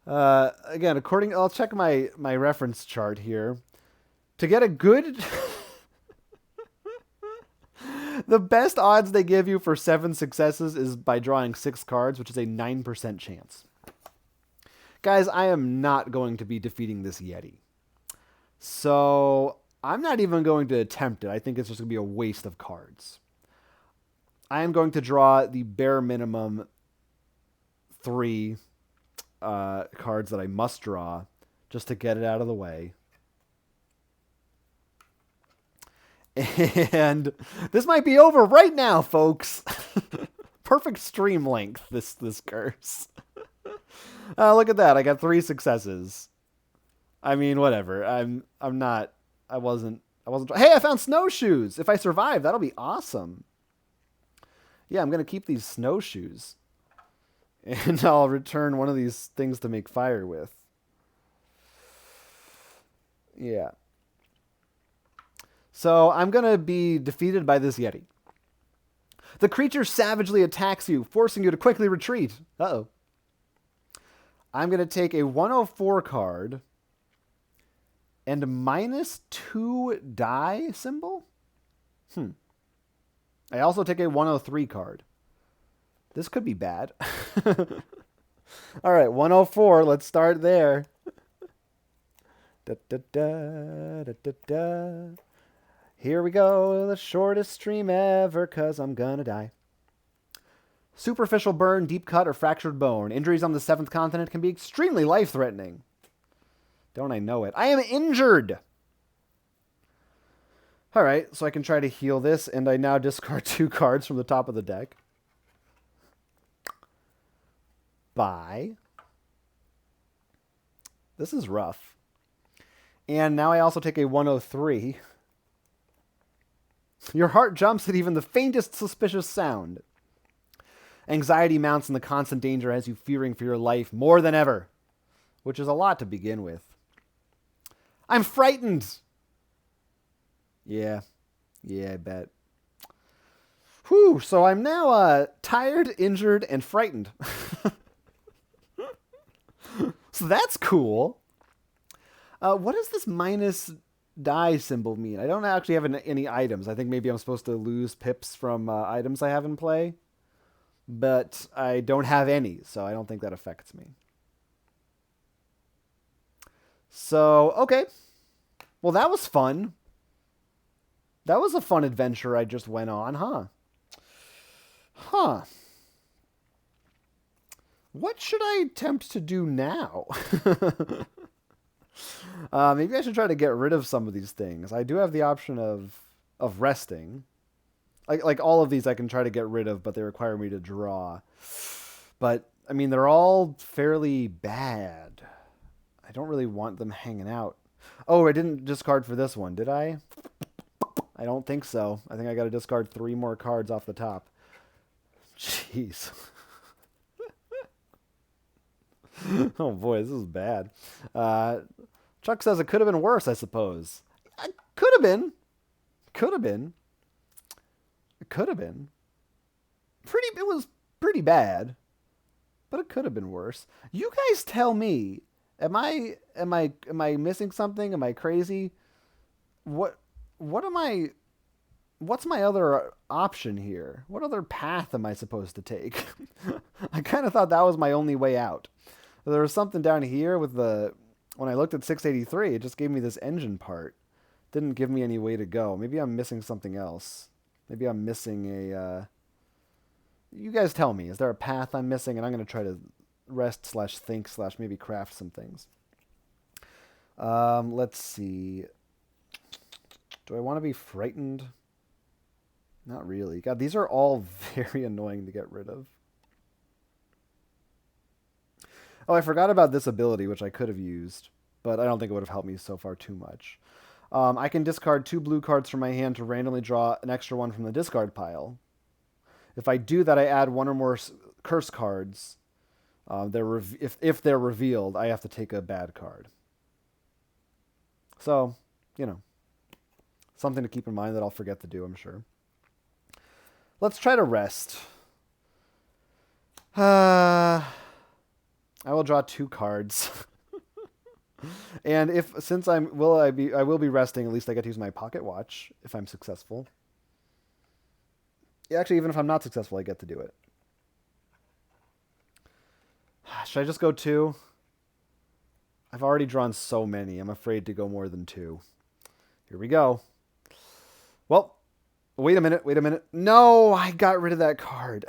Again, I'll check my reference chart here. To get a good... The best odds they give you for 7 successes is by drawing 6 cards, which is a 9% chance. Guys, I am not going to be defeating this Yeti. So, I'm not even going to attempt it. I think it's just going to be a waste of cards. I am going to draw the bare minimum 3 cards that I must draw just to get it out of the way. And this might be over right now, folks. Perfect stream length, this curse. Look at that. I got 3 successes. I mean, whatever. I wasn't. Hey, I found snowshoes. If I survive, that'll be awesome. Yeah, I'm going to keep these snowshoes. And I'll return one of these things to make fire with. Yeah. So I'm going to be defeated by this Yeti. The creature savagely attacks you, forcing you to quickly retreat. Uh-oh. I'm going to take a 104 card and a -2 die symbol. I also take a 103 card. This could be bad. All right, 104. Let's start there. Da, da, da, da, da, da. Here we go. The shortest stream ever, because I'm going to die. Superficial burn, deep cut, or fractured bone. Injuries on the 7th continent can be extremely life-threatening. Don't I know it? I am injured! Alright, so I can try to heal this, and I now discard 2 cards from the top of the deck. Bye. This is rough. And now I also take a 103. Your heart jumps at even the faintest suspicious sound. Anxiety mounts and the constant danger has you fearing for your life more than ever, which is a lot to begin with. I'm frightened! Yeah, I bet. Whew, so I'm now tired, injured, and frightened. So that's cool. What does this minus die symbol mean? I don't actually have any items. I think maybe I'm supposed to lose pips from items I have in play. But I don't have any, so I don't think that affects me. So, okay. Well, that was fun. That was a fun adventure I just went on, huh? What should I attempt to do now? Maybe I should try to get rid of some of these things. I do have the option of resting. Like all of these I can try to get rid of, but they require me to draw. But, I mean, they're all fairly bad. I don't really want them hanging out. Oh, I didn't discard for this one, did I? I don't think so. I think I got to discard 3 more cards off the top. Jeez. Oh boy, this is bad. Chuck says it could have been worse, I suppose. Could have been. Could have been. It could have been. It was pretty bad, but it could have been worse. You guys tell me. Am I missing something? Am I crazy? What what am I what's my other option here? What other path am I supposed to take? I kind of thought that was my only way out. There was something down here with when I looked at 683, it just gave me this engine part. Didn't give me any way to go. Maybe I'm missing something else. Maybe I'm missing you guys tell me. Is there a path I'm missing? And I'm going to try to rest/think/ maybe craft some things. Let's see. Do I want to be frightened? Not really. God, these are all very annoying to get rid of. Oh, I forgot about this ability, which I could have used, but I don't think it would have helped me so far too much. I can discard 2 blue cards from my hand to randomly draw an extra one from the discard pile. If I do that, I add 1 or more curse cards. If they're revealed, I have to take a bad card. So, something to keep in mind that I'll forget to do, I'm sure. Let's try to rest. I will draw 2 cards. And I will be resting, at least I get to use my pocket watch if I'm successful. Actually, even if I'm not successful, I get to do it. Should I just go 2? I've already drawn so many. I'm afraid to go more than 2. Here we go. Well, wait a minute. No, I got rid of that card.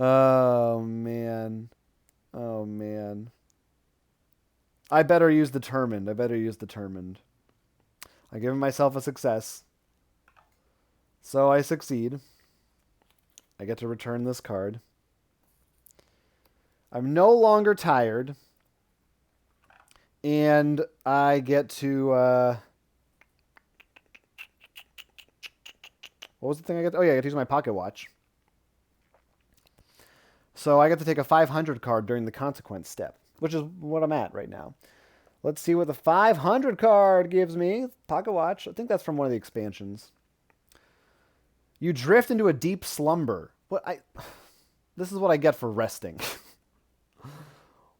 Oh, man. I better use Determined. I give myself a success. So I succeed. I get to return this card. I'm no longer tired. And I get to... what was the thing I get? Oh, yeah, I get to use my pocket watch. So I get to take a 500 card during the consequence step, which is what I'm at right now. Let's see what the 500 card gives me. Pocket watch. I think that's from one of the expansions. You drift into a deep slumber. This is what I get for resting.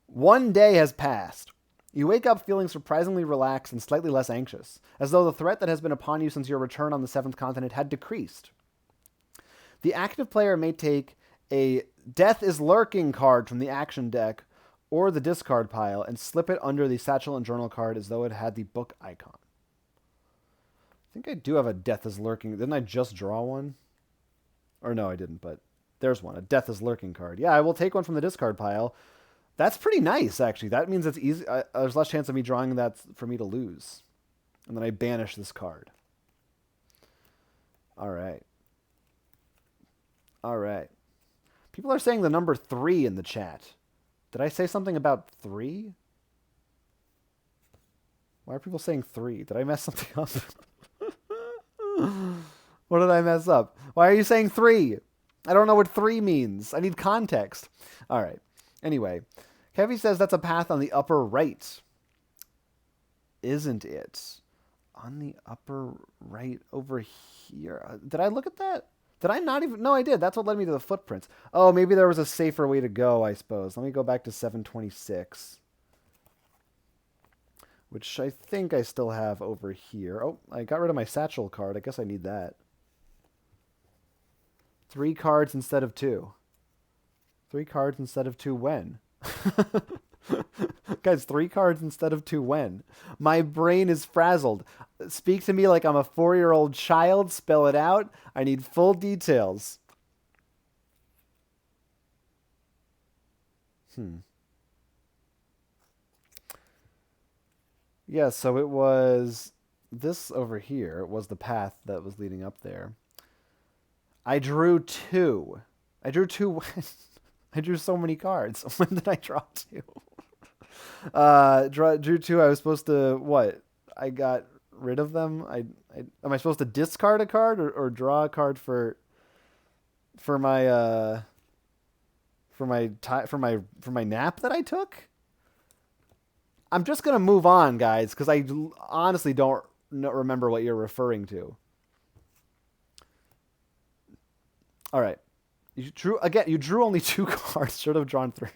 One day has passed. You wake up feeling surprisingly relaxed and slightly less anxious, as though the threat that has been upon you since your return on the 7th continent had decreased. The active player may take a Death is Lurking card from the action deck or the discard pile and slip it under the satchel and journal card as though it had the book icon. I think I do have a Death is Lurking. Didn't I just draw one? Or no, I didn't, but there's one. A Death is Lurking card. Yeah, I will take one from the discard pile. That's pretty nice, actually. That means it's easy. There's less chance of me drawing that for me to lose. And then I banish this card. All right. People are saying the number 3 in the chat. Did I say something about 3? Why are people saying 3? Did I mess something up? What did I mess up? Why are you saying 3? I don't know what 3 means. I need context. All right. Anyway, Kevy says that's a path on the upper right. Isn't it? On the upper right over here. Did I look at that? Did I not even? No, I did. That's what led me to the footprints. Oh, maybe there was a safer way to go, I suppose. Let me go back to 726. Which I think I still have over here. Oh, I got rid of my satchel card. I guess I need that. 3 cards instead of 2. 3 cards instead of 2 when? Guys, 3 cards instead of 2 when? My brain is frazzled. Speak to me like I'm a 4-year-old child. Spell it out. I need full details. Yeah, so it was this over here. It was the path that was leading up there. I drew 2. I drew 2. I drew so many cards. When did I draw 2? Drew 2. I was supposed to what? I got rid of them. Am I supposed to discard a card or draw a card for my nap that I took? I'm just going to move on, guys, because I honestly don't remember what you're referring to. All right. You drew only 2 cards. Should have drawn 3.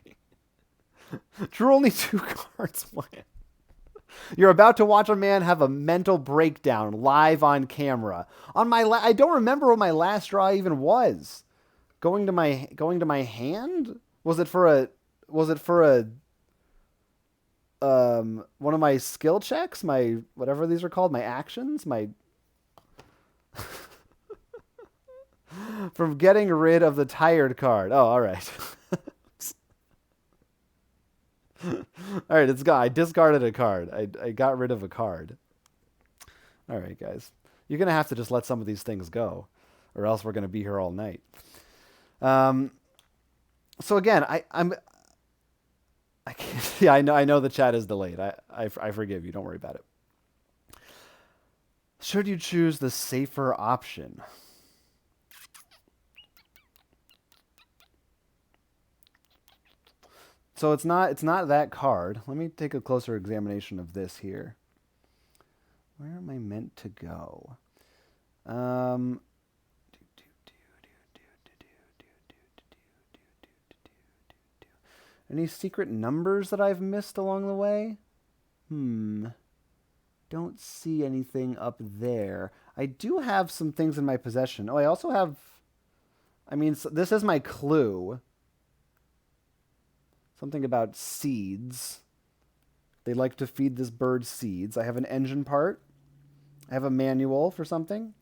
Drew only 2 cards. You're about to watch a man have a mental breakdown live on camera. I don't remember what my last draw even was. Going to my hand? Was it for a one of my skill checks, my whatever these are called, my actions, my from getting rid of the tired card. Oh, all right. All right, it's gone. I discarded a card. I got rid of a card. All right, guys. You're going to have to just let some of these things go, or else we're going to be here all night. So again, I can't. Yeah, I know the chat is delayed. I forgive you. Don't worry about it. Should you choose the safer option? So it's not that card. Let me take a closer examination of this here. Where am I meant to go? Any secret numbers that I've missed along the way? Don't see anything up there. I do have some things in my possession. Oh, I also have... I mean, so this is my clue. Something about seeds. They like to feed this bird seeds. I have an engine part. I have a manual for something.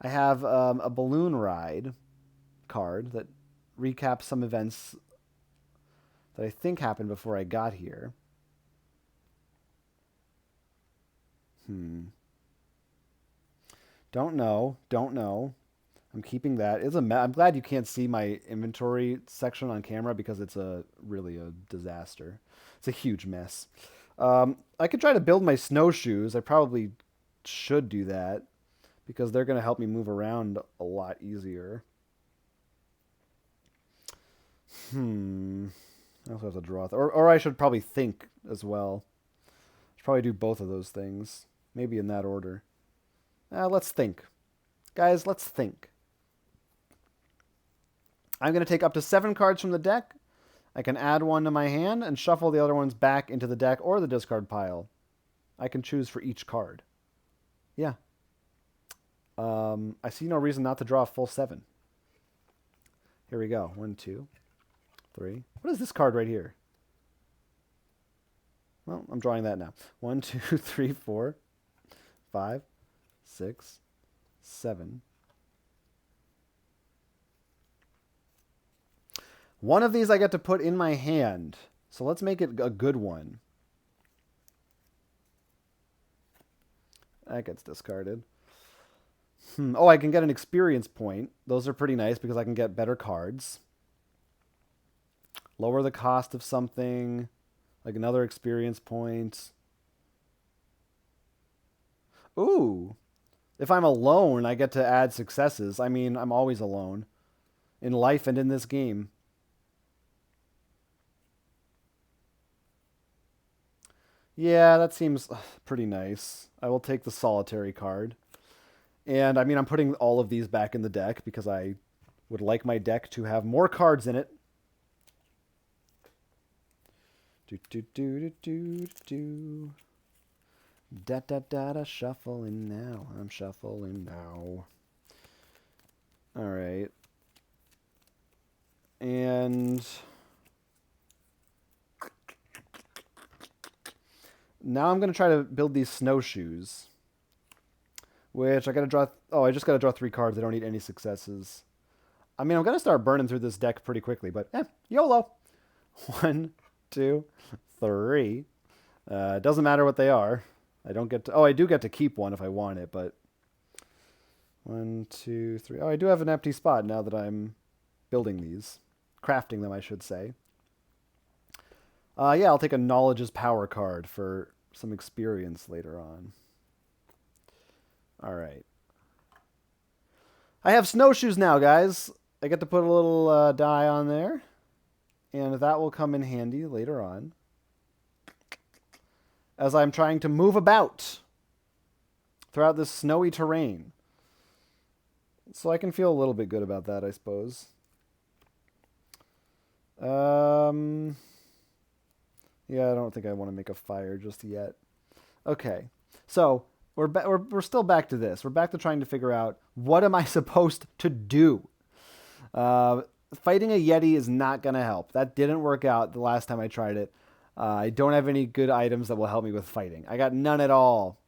I have a balloon ride card that recaps some events that I think happened before I got here. Don't know. I'm keeping that. I'm glad you can't see my inventory section on camera because it's really a disaster. It's a huge mess. I could try to build my snowshoes. I probably should do that because they're going to help me move around a lot easier. I also have to draw. Or I should probably think as well. I should probably do both of those things. Maybe in that order. Let's think. Guys, let's think. I'm going to take up to 7 cards from the deck. I can add one to my hand and shuffle the other ones back into the deck or the discard pile. I can choose for each card. Yeah. I see no reason not to draw a full 7. Here we go. 1, 2, 3. What is this card right here? Well, I'm drawing that now. 1, 2, 3, 4, 5, 6, 7. One of these I get to put in my hand. So let's make it a good one. That gets discarded. Oh, I can get an experience point. Those are pretty nice because I can get better cards. Lower the cost of something. Like another experience point. Ooh. If I'm alone, I get to add successes. I mean, I'm always alone. In life and in this game. Yeah, that seems pretty nice. I will take the solitary card. And, I mean, I'm putting all of these back in the deck because I would like my deck to have more cards in it. Da, shuffling now. I'm shuffling now. All right. And... now I'm going to try to build these snowshoes. Which I got to draw... oh, I just got to draw 3 cards. I don't need any successes. I mean, I'm going to start burning through this deck pretty quickly, but YOLO. 1, 2, 3. It doesn't matter what they are. I don't get to... oh, I do get to keep one if I want it, but... 1, 2, 3. Oh, I do have an empty spot now that I'm building these. Crafting them, I should say. Yeah, I'll take a Knowledge is Power card for some experience later on. All right. I have snowshoes now, guys. I get to put a little die on there. And that will come in handy later on. as I'm trying to move about throughout this snowy terrain. So I can feel a little bit good about that, I suppose. Yeah, I don't think I want to make a fire just yet. Okay, so we're still back to this. We're back to trying to figure out what am I supposed to do. Uh, Fighting a Yeti is not gonna help. That didn't work out the last time I tried it. I don't have any good items that will help me with fighting. I got none at all.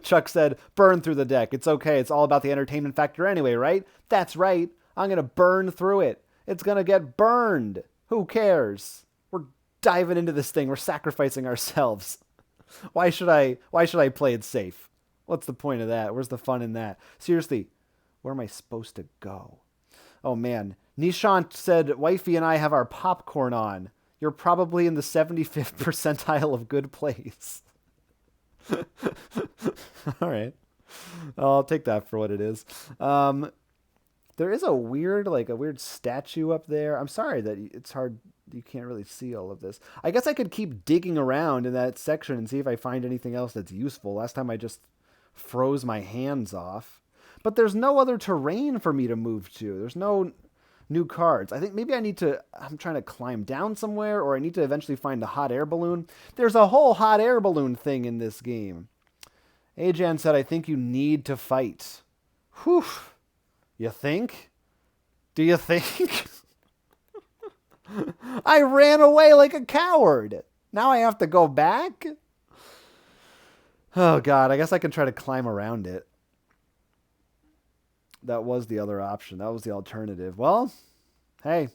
Chuck said, burn through the deck. It's okay. It's all about the entertainment factor anyway, right? That's right. I'm going to burn through it. It's going to get burned. Who cares? We're diving into this thing. We're sacrificing ourselves. Why should I play it safe? What's the point of that? Where's the fun in that? Seriously, where am I supposed to go? Oh man, Nishant said, wifey and I have our popcorn on. You're probably in the 75th percentile of good place. All right. I'll take that for what it is. There is a weird statue up there. I'm sorry that it's hard. You can't really see all of this. I guess I could keep digging around in that section and see if I find anything else that's useful. Last time I just froze my hands off. But there's no other terrain for me to move to. There's no new cards. I think maybe I'm trying to climb down somewhere, or I need to eventually find a hot air balloon. There's a whole hot air balloon thing in this game. Ajan said, I think you need to fight. Whew. You think? Do you think? I ran away like a coward. Now I have to go back? Oh God, I guess I can try to climb around it. That was the other option. That was the alternative. Well, hey,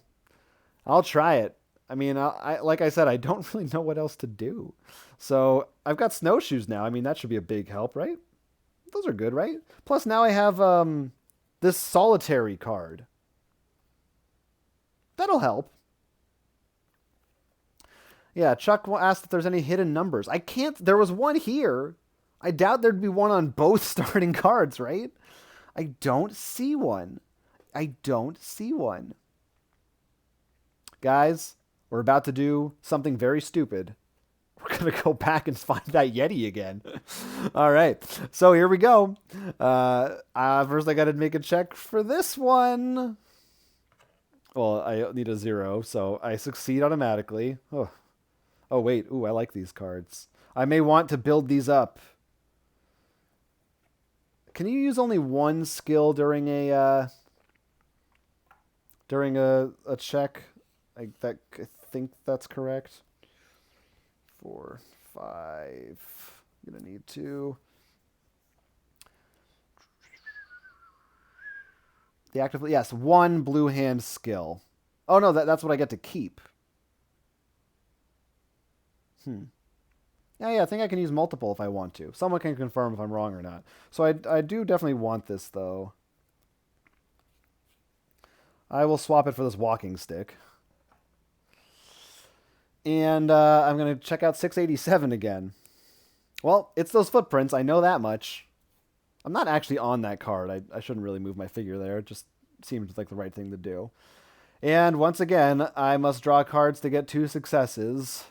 I'll try it. I mean, like I said, I don't really know what else to do. So I've got snowshoes now. I mean, that should be a big help, right? Those are good, right? Plus now I have this solitary card. That'll help. Yeah, Chuck asked if there's any hidden numbers. I can't. There was one here. I doubt there'd be one on both starting cards, right? I don't see one. I don't see one. Guys, we're about to do something very stupid. We're going to go back and find that Yeti again. All right. So here we go. First, I got to make a check for this one. Well, I need a 0, so I succeed automatically. Oh, wait. Ooh, I like these cards. I may want to build these up. Can you use only one skill during a check? I think that's correct. 4, 5. I'm gonna need 2. The actively, yes, 1 blue hand skill. Oh no, that's what I get to keep. Yeah, I think I can use multiple if I want to. Someone can confirm if I'm wrong or not. So I do definitely want this, though. I will swap it for this walking stick. And I'm going to check out 687 again. Well, it's those footprints. I know that much. I'm not actually on that card. I shouldn't really move my figure there. It just seems like the right thing to do. And once again, I must draw cards to get 2 successes.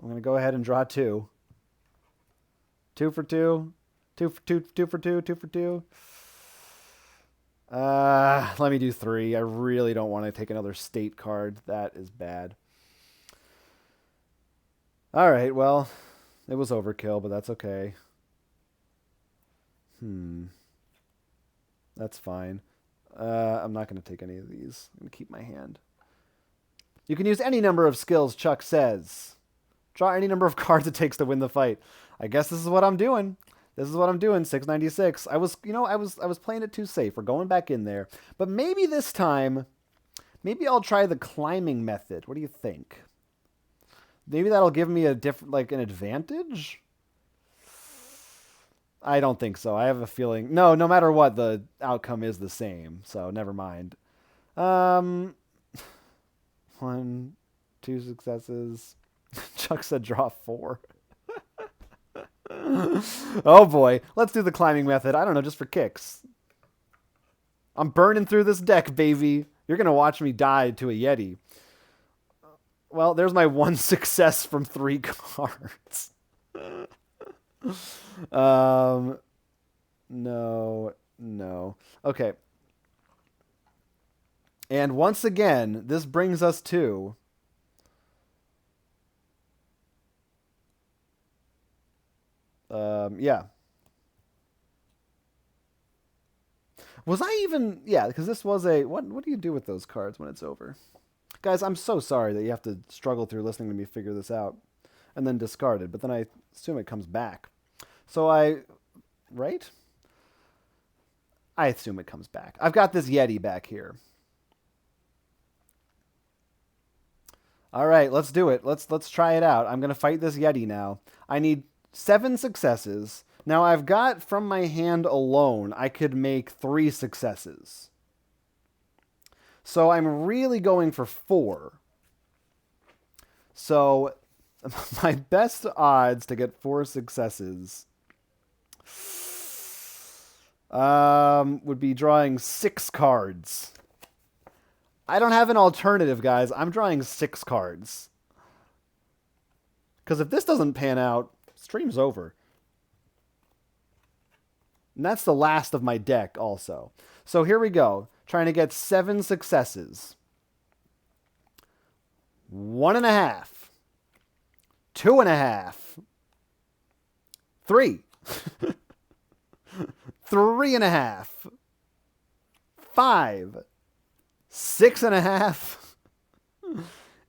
I'm going to go ahead and draw 2. 2 for 2. 2 for 2. 2 for 2. 2 for 2. Let me do 3. I really don't want to take another state card. That is bad. All right, well, it was overkill, but that's okay. That's fine. I'm not going to take any of these. I'm going to keep my hand. You can use any number of skills, Chuck says. Draw any number of cards it takes to win the fight. I guess this is what I'm doing. 696. I was playing it too safe. We're going back in there. But maybe this time, maybe I'll try the climbing method. What do you think? Maybe that'll give me an advantage? I don't think so. I have a feeling. No matter what, the outcome is the same. So never mind. 1, 2 successes. Chuck said draw 4. Oh boy. Let's do the climbing method. I don't know, just for kicks. I'm burning through this deck, baby. You're going to watch me die to a Yeti. Well, there's my one success from 3 cards. um, no, no. Okay. And once again, this brings us to yeah. Was I even yeah, because this was a what do you do with those cards when it's over? Guys, I'm so sorry that you have to struggle through listening to me figure this out and then discard it, but then I assume it comes back. So right? I assume it comes back. I've got this Yeti back here. All right, let's do it. Let's try it out. I'm going to fight this Yeti now. I need 7 successes. Now I've got from my hand alone, I could make 3 successes. So I'm really going for 4. So my best odds to get 4 successes would be drawing 6 cards. I don't have an alternative, guys. I'm drawing 6 cards. Because if this doesn't pan out, stream's over. And that's the last of my deck also. So here we go. Trying to get 7 successes. 1.5. 2.5. 3. 3.5. 5. 6.5.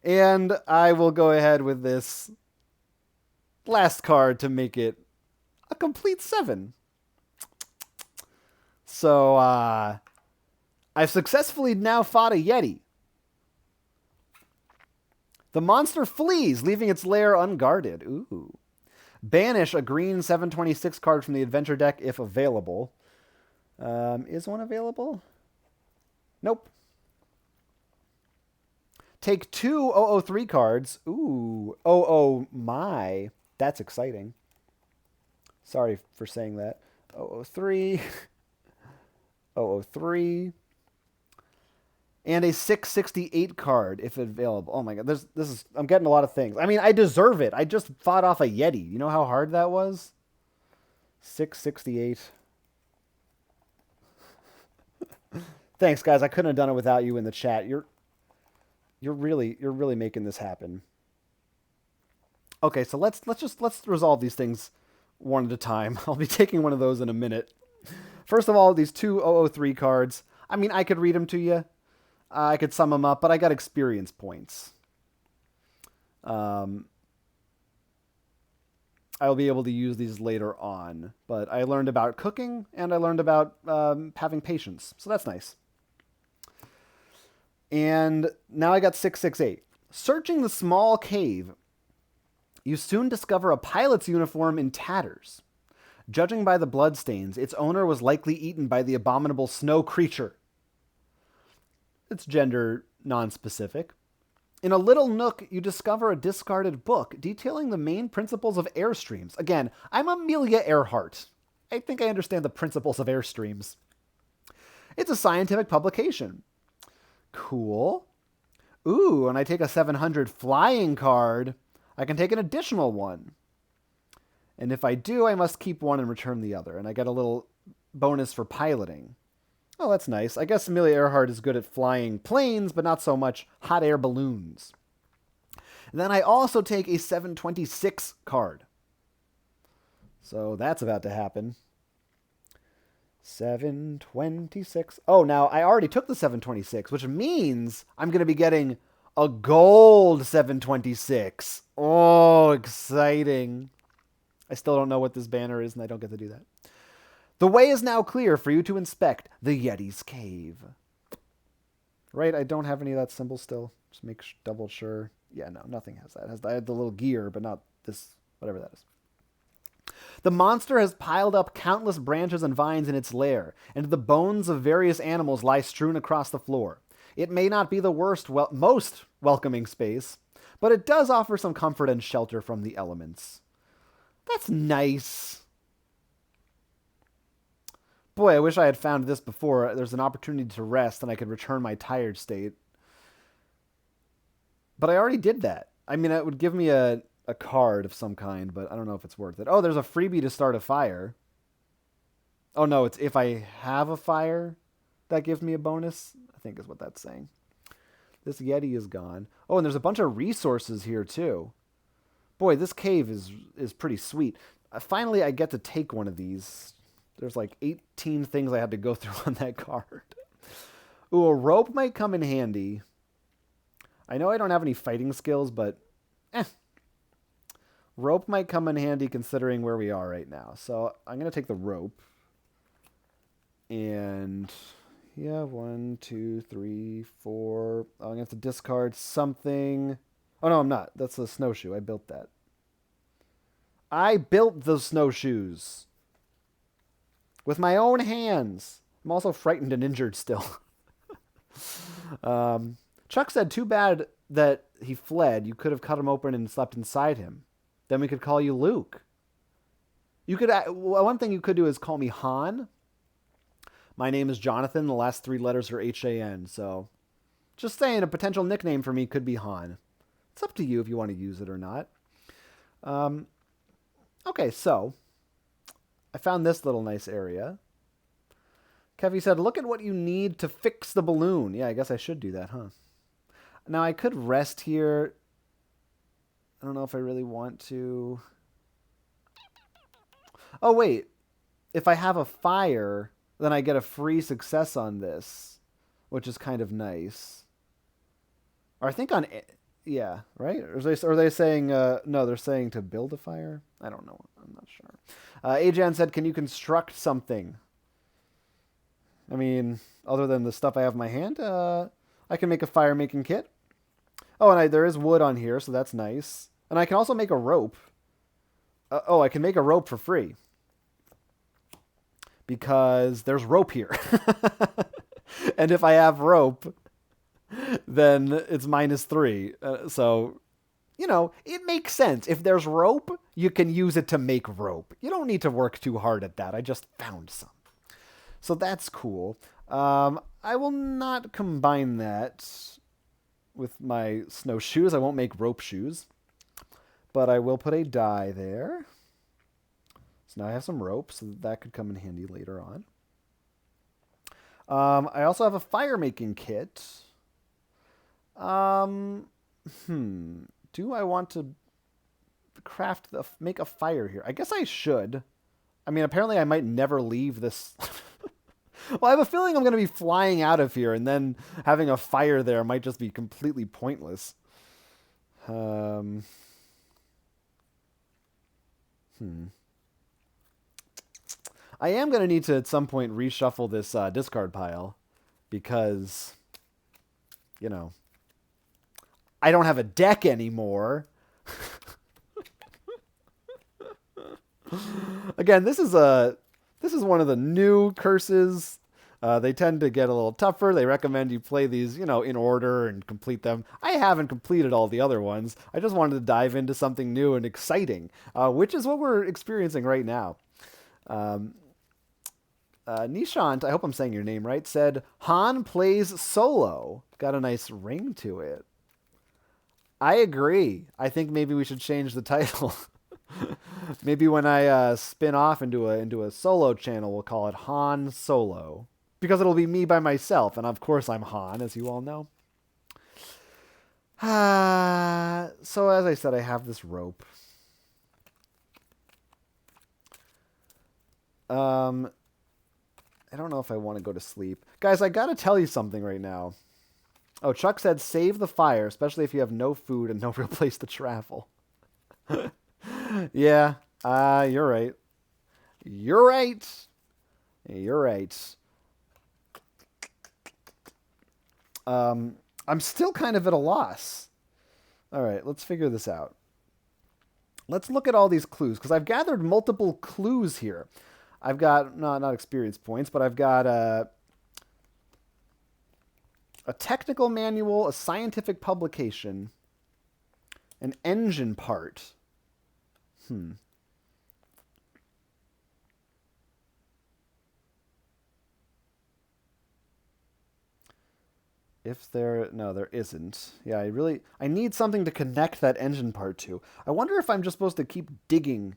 And I will go ahead with this last card to make it a complete 7. So, I've successfully now fought a Yeti. The monster flees, leaving its lair unguarded. Ooh. Banish a green 726 card from the adventure deck if available. Is one available? Nope. Take 2 003 cards. Ooh. Oh my. That's exciting. Sorry for saying that. 003. 003. And a 668 card if available. Oh my god, I'm getting a lot of things. I mean, I deserve it. I just fought off a Yeti. You know how hard that was? 668. Thanks, guys. I couldn't have done it without you in the chat. You're really making this happen. Okay, so let's resolve these things one at a time. I'll be taking one of those in a minute. First of all, these 2 003 cards. I mean, I could read them to you. I could sum them up, but I got experience points. I'll be able to use these later on. But I learned about cooking, and I learned about having patience. So that's nice. And now I got 668. Searching the small cave, you soon discover a pilot's uniform in tatters. Judging by the bloodstains, its owner was likely eaten by the abominable snow creature. It's gender non-specific. In a little nook, you discover a discarded book detailing the main principles of airstreams. Again, I'm Amelia Earhart. I think I understand the principles of airstreams. It's a scientific publication. Cool. Ooh, and I take a 700 flying card. I can take an additional one. And if I do, I must keep one and return the other. And I get a little bonus for piloting. Oh, that's nice. I guess Amelia Earhart is good at flying planes, but not so much hot air balloons. And then I also take a 726 card. So that's about to happen. 726. Oh, now I already took the 726, which means I'm going to be getting a gold 726. Oh, exciting. I still don't know what this banner is, and I don't get to do that. The way is now clear for you to inspect the Yeti's cave. Right? I don't have any of that symbol still. Just make double sure. Yeah, no, nothing has that. I had the little gear, but not this, whatever that is. The monster has piled up countless branches and vines in its lair, and the bones of various animals lie strewn across the floor. It may not be the most welcoming space, but it does offer some comfort and shelter from the elements. That's nice. Boy, I wish I had found this before. There's an opportunity to rest and I could return my tired state. But I already did that. I mean, it would give me a card of some kind, but I don't know if it's worth it. Oh, there's a freebie to start a fire. Oh, no, it's if I have a fire, that gives me a bonus, I think is what that's saying. This Yeti is gone. Oh, and there's a bunch of resources here, too. Boy, this cave is pretty sweet. Finally, I get to take one of these. There's like 18 things I had to go through on that card. Ooh, a rope might come in handy. I know I don't have any fighting skills, but rope might come in handy considering where we are right now. So I'm going to take the rope. And yeah, 1, 2, 3, 4. Oh, I'm going to have to discard something. Oh, no, I'm not. That's a snowshoe. I built that. I built the snowshoes with my own hands. I'm also frightened and injured still. Chuck said, too bad that he fled. You could have cut him open and slept inside him. Then we could call you Luke. You could. One thing you could do is call me Han. My name is Jonathan. The last 3 letters are H-A-N. So just saying, a potential nickname for me could be Han. It's up to you if you want to use it or not. Okay, so I found this little nice area. Kevy said, look at what you need to fix the balloon. Yeah, I guess I should do that, huh? Now, I could rest here. I don't know if I really want to. Oh, wait. If I have a fire, then I get a free success on this, which is kind of nice. Or I think on... Yeah, right? Or are they saying... no, they're saying to build a fire? I don't know. I'm not sure. Ajan said, can you construct something? I mean, other than the stuff I have in my hand, I can make a fire-making kit. Oh, and there is wood on here, so that's nice. And I can also make a rope. I can make a rope for free. Because there's rope here. And if I have rope, then it's -3. So, it makes sense. If there's rope, you can use it to make rope. You don't need to work too hard at that. I just found some. So that's cool. I will not combine that with my snowshoes. I won't make rope shoes. But I will put a die there. So now I have some rope, so that could come in handy later on. I also have a fire-making kit. Do I want to make a fire here? I guess I should. I mean, apparently I might never leave this... Well, I have a feeling I'm going to be flying out of here, and then having a fire there might just be completely pointless. I am going to need to, at some point, reshuffle this discard pile, because, I don't have a deck anymore. Again, this is one of the new curses. They tend to get a little tougher. They recommend you play these, in order and complete them. I haven't completed all the other ones. I just wanted to dive into something new and exciting, which is what we're experiencing right now. Nishant, I hope I'm saying your name right, said, Han plays solo. Got a nice ring to it. I agree. I think maybe we should change the title. Maybe when I spin off into a solo channel, we'll call it Han Solo. Because it'll be me by myself, and of course I'm Han, as you all know. So as I said, I have this rope. I don't know if I want to go to sleep. Guys, I gotta tell you something right now. Oh, Chuck said save the fire, especially if you have no food and no real place to travel. Yeah, you're right. You're right. You're right. I'm still kind of at a loss. All right, let's figure this out. Let's look at all these clues, because I've gathered multiple clues here. I've got, not experience points, but I've got a technical manual, a scientific publication, an engine part. No, there isn't. Yeah, I need something to connect that engine part to. I wonder if I'm just supposed to keep digging.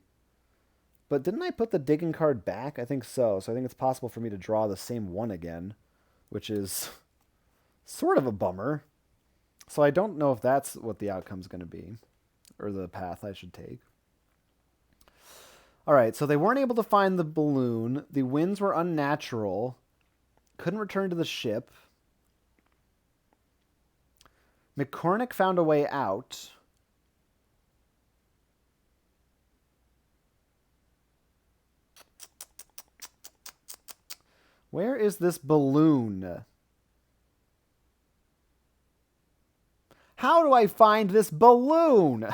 But didn't I put the digging card back? I think so. So I think it's possible for me to draw the same one again, which is sort of a bummer. So I don't know if that's what the outcome's going to be, or the path I should take. All right, so they weren't able to find the balloon. The winds were unnatural. Couldn't return to the ship. McCormick found a way out. Where is this balloon? How do I find this balloon?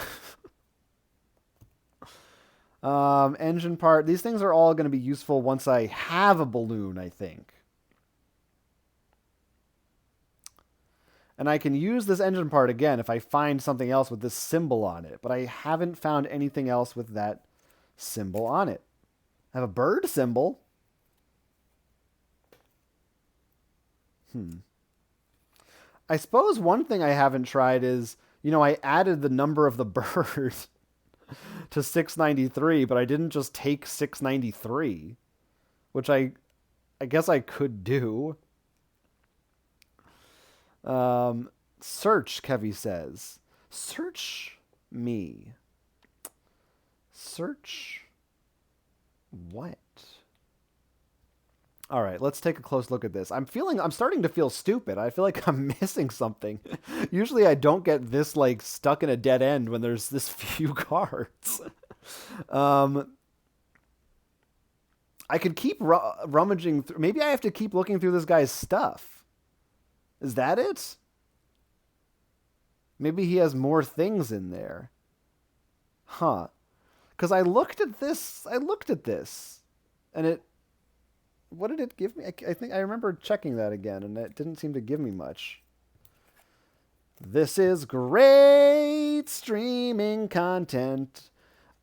Engine part. These things are all going to be useful once I have a balloon, I think. And I can use this engine part again if I find something else with this symbol on it. But I haven't found anything else with that symbol on it. I have a bird symbol. I suppose one thing I haven't tried is, I added the number of the bird to 693, but I didn't just take 693, which I guess I could do. Search, Kevy says. Search me. Search what? All right, let's take a close look at this. I'm starting to feel stupid. I feel like I'm missing something. Usually I don't get this stuck in a dead end when there's this few cards. I could keep rummaging through. Maybe I have to keep looking through this guy's stuff. Is that it? Maybe he has more things in there. Huh. Because I looked at this. And what did it give me? I think I remember checking that again, and it didn't seem to give me much. This is great streaming content.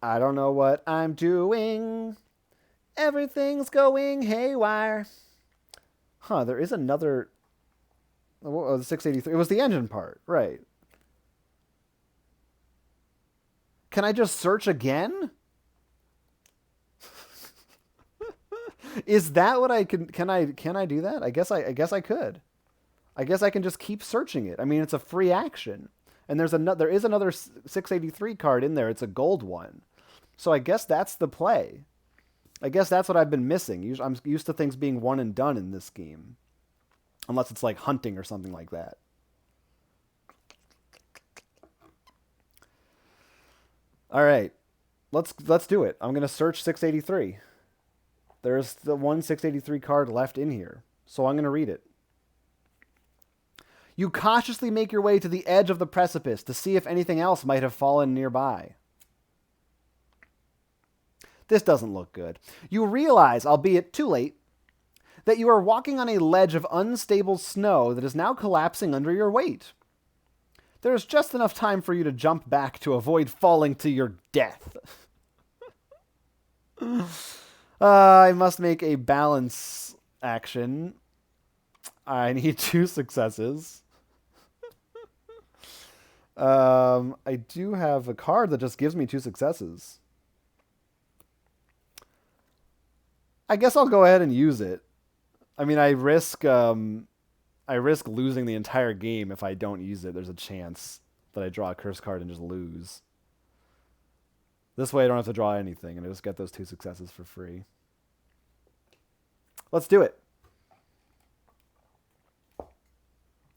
I don't know what I'm doing. Everything's going haywire. Huh, there is another... Oh, the 683. It was the engine part, right. Can I just search again? Is that what I can I do that? I guess I could. I guess I can just keep searching it. I mean, it's a free action. And there is another 683 card in there. It's a gold one. So I guess that's the play. I guess that's what I've been missing. I'm used to things being one and done in this game. Unless it's like hunting or something like that. All right. Let's do it. I'm going to search 683. There's the one 683 card left in here. So I'm going to read it. You cautiously make your way to the edge of the precipice to see if anything else might have fallen nearby. This doesn't look good. You realize, albeit too late, that you are walking on a ledge of unstable snow that is now collapsing under your weight. There is just enough time for you to jump back to avoid falling to your death. I must make a balance action. I need 2 successes. I do have a card that just gives me 2 successes. I guess I'll go ahead and use it. I mean, I risk losing the entire game if I don't use it. There's a chance that I draw a curse card and just lose. This way I don't have to draw anything, and I just get those 2 successes for free. Let's do it.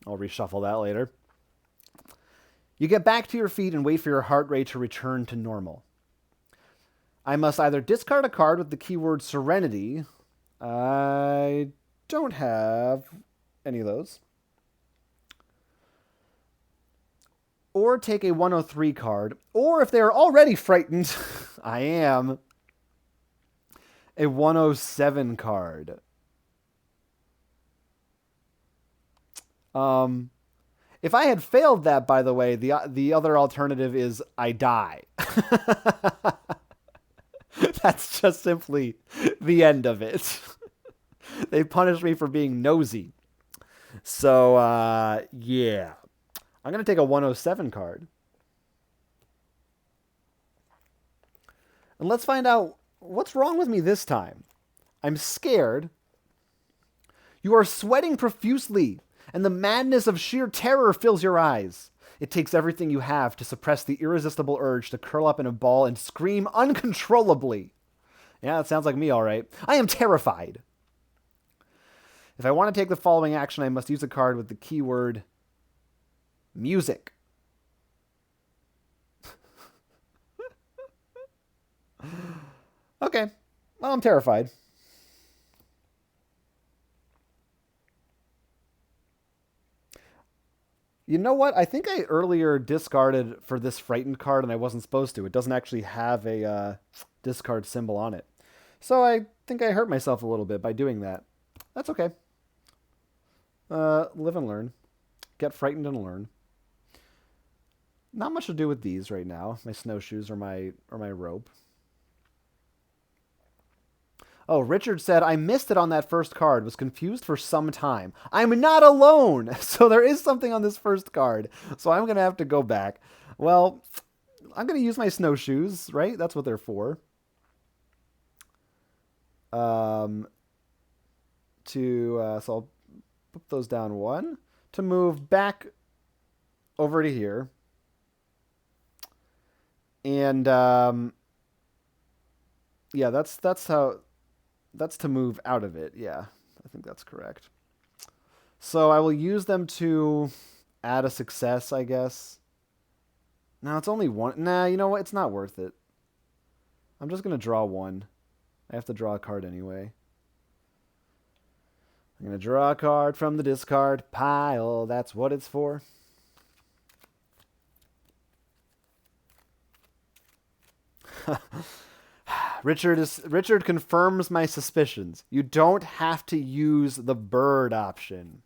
I'll reshuffle that later. You get back to your feet and wait for your heart rate to return to normal. I must either discard a card with the keyword Serenity. I don't have any of those. Or take a 103 card. Or if they are already frightened, I am, a 107 card. If I had failed that, by the way, the other alternative is I die. That's just simply the end of it. They punish me for being nosy. So, yeah. I'm going to take a 107 card. And let's find out what's wrong with me this time. I'm scared. You are sweating profusely, and the madness of sheer terror fills your eyes. It takes everything you have to suppress the irresistible urge to curl up in a ball and scream uncontrollably. Yeah, that sounds like me, all right. I am terrified. If I want to take the following action, I must use a card with the keyword music. Okay, well, I'm terrified. You know what? I think I earlier discarded for this frightened card and I wasn't supposed to. It doesn't actually have a discard symbol on it. So I think I hurt myself a little bit by doing that. That's okay. Live and learn. Get frightened and learn. Not much to do with these right now. My snowshoes or my rope. Oh, Richard said, I missed it on that first card. Was confused for some time. I'm not alone. So there is something on this first card. So I'm going to have to go back. Well, I'm going to use my snowshoes, right? That's what they're for. So I'll put those down one. To move back over to here. And, yeah, that's how... That's to move out of it. Yeah, I think that's correct. So I will use them to add a success, I guess. No, it's only one. Nah, you know what? It's not worth it. I'm just going to draw one. I have to draw a card anyway. I'm going to draw a card from the discard pile. That's what it's for. Richard confirms my suspicions. You don't have to use the bird option.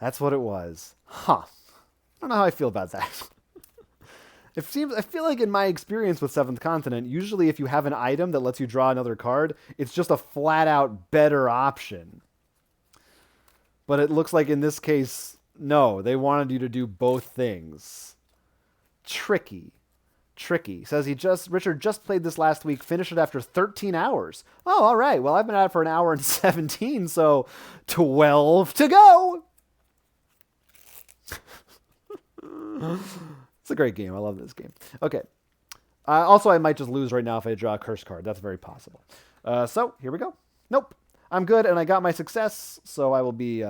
That's what it was. Huh. I don't know how I feel about that. I feel like in my experience with Seventh Continent, usually if you have an item that lets you draw another card, it's just a flat out better option. But it looks like in this case, no, they wanted you to do both things. Tricky. Says Richard just played this last week, finished it after 13 hours. Oh, all right. Well, I've been at it for an hour and 17, so 12 to go. It's a great game. I love this game. Okay. Also, I might just lose right now if I draw a curse card. That's very possible. So here we go. Nope. I'm good, and I got my success, so I will be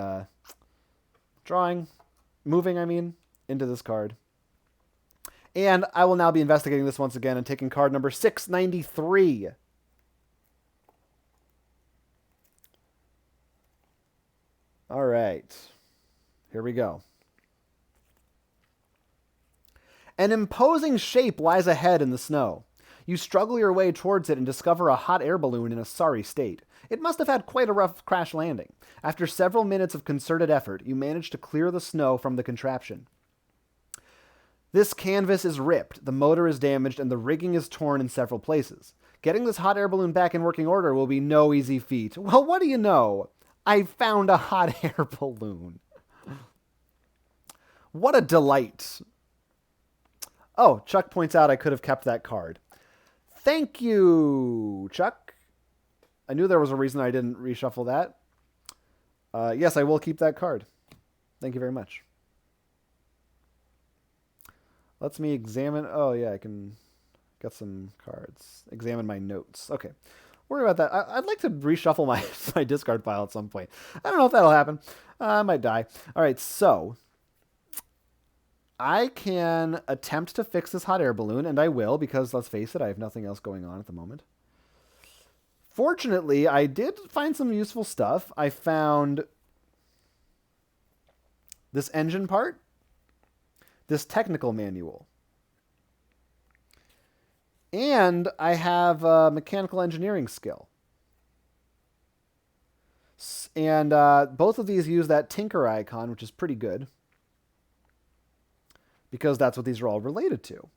moving, into this card. And I will now be investigating this once again and taking card number 693. All right. Here we go. An imposing shape lies ahead in the snow. You struggle your way towards it and discover a hot air balloon in a sorry state. It must have had quite a rough crash landing. After several minutes of concerted effort, you manage to clear the snow from the contraption. This canvas is ripped, the motor is damaged, and the rigging is torn in several places. Getting this hot air balloon back in working order will be no easy feat. Well, what do you know? I found a hot air balloon. What a delight. Oh, Chuck points out I could have kept that card. Thank you, Chuck. I knew there was a reason I didn't reshuffle that. Yes, I will keep that card. Thank you very much. Lets me examine... Oh, yeah, I can get some cards. Examine my notes. Okay. Worry about that. I'd like to reshuffle my discard pile at some point. I don't know if that'll happen. I might die. All right, so... I can attempt to fix this hot air balloon, and I will, because, let's face it, I have nothing else going on at the moment. Fortunately, I did find some useful stuff. I found this engine part. This technical manual. And I have a mechanical engineering skill. And both of these use that Tinker icon, which is pretty good. Because that's what these are all related to.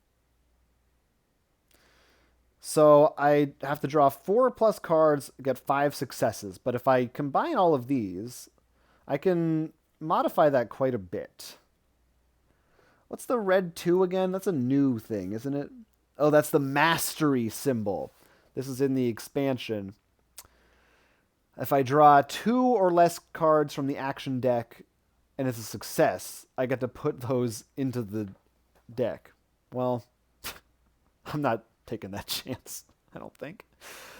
So I have to draw 4+ cards, get 5 successes. But if I combine all of these, I can modify that quite a bit. What's the red 2 again? That's a new thing, isn't it? Oh, that's the mastery symbol. This is in the expansion. If I draw 2 or less cards from the action deck and it's a success, I get to put those into the deck. Well, I'm not taking that chance, I don't think.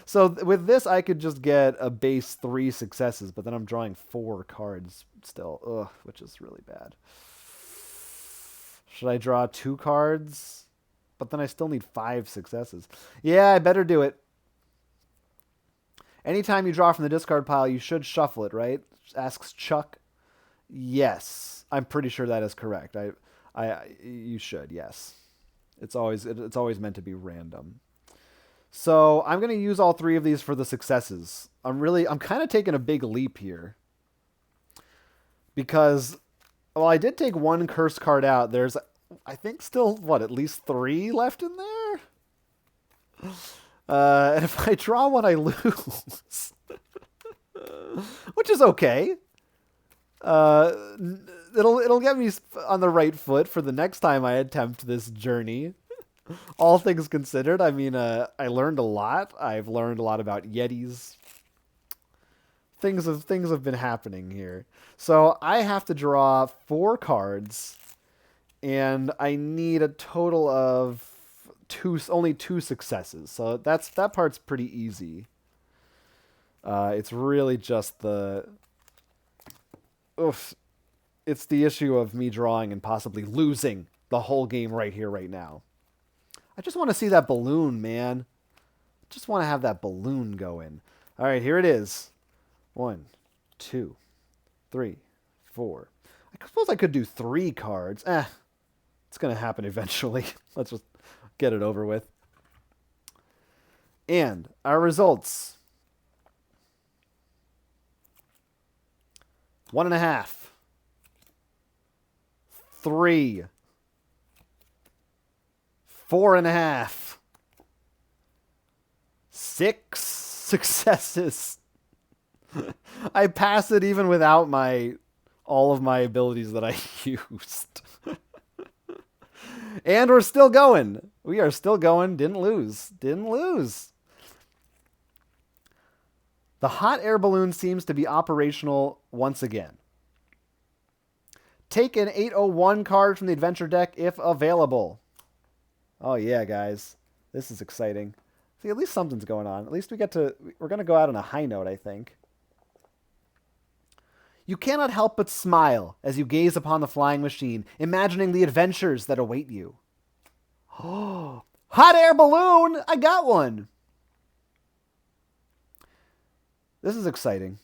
So with this, I could just get a base 3 successes, but then I'm drawing 4 cards still, which is really bad. Should I draw 2 cards? But then I still need 5 successes. Yeah, I better do it. Anytime you draw from the discard pile, you should shuffle it, right? Asks Chuck. Yes, I'm pretty sure that is correct. You should, yes. It's always meant to be random. So I'm going to use all 3 of these for the successes. I'm kind of taking a big leap here. Because, well, I did take 1 curse card out. There's, I think, still, at least 3 left in there? And if I draw one, I lose. Which is okay. It'll get me on the right foot for the next time I attempt this journey. All things considered, I mean, I learned a lot. I've learned a lot about Yetis. Things have been happening here. So I have to draw 4 cards, and I need a total of only 2 successes. So that part's pretty easy. It's really just it's the issue of me drawing and possibly losing the whole game right here, right now. I just want to see that balloon, man. Just want to have that balloon going. All right, here it is. 1, 2, 3, 4. I suppose I could do 3 cards. It's going to happen eventually. Let's just get it over with. And our results. 1.5. 3. 4.5. 6 successes. I pass it even without all of my abilities that I used. And we're still going. We are still going. Didn't lose. The hot air balloon seems to be operational once again. Take an 801 card from the adventure deck if available. Oh yeah, guys. This is exciting. See, at least something's going on. At least we're going to go out on a high note, I think. You cannot help but smile as you gaze upon the flying machine, imagining the adventures that await you. Oh, hot air balloon! I got one! This is exciting.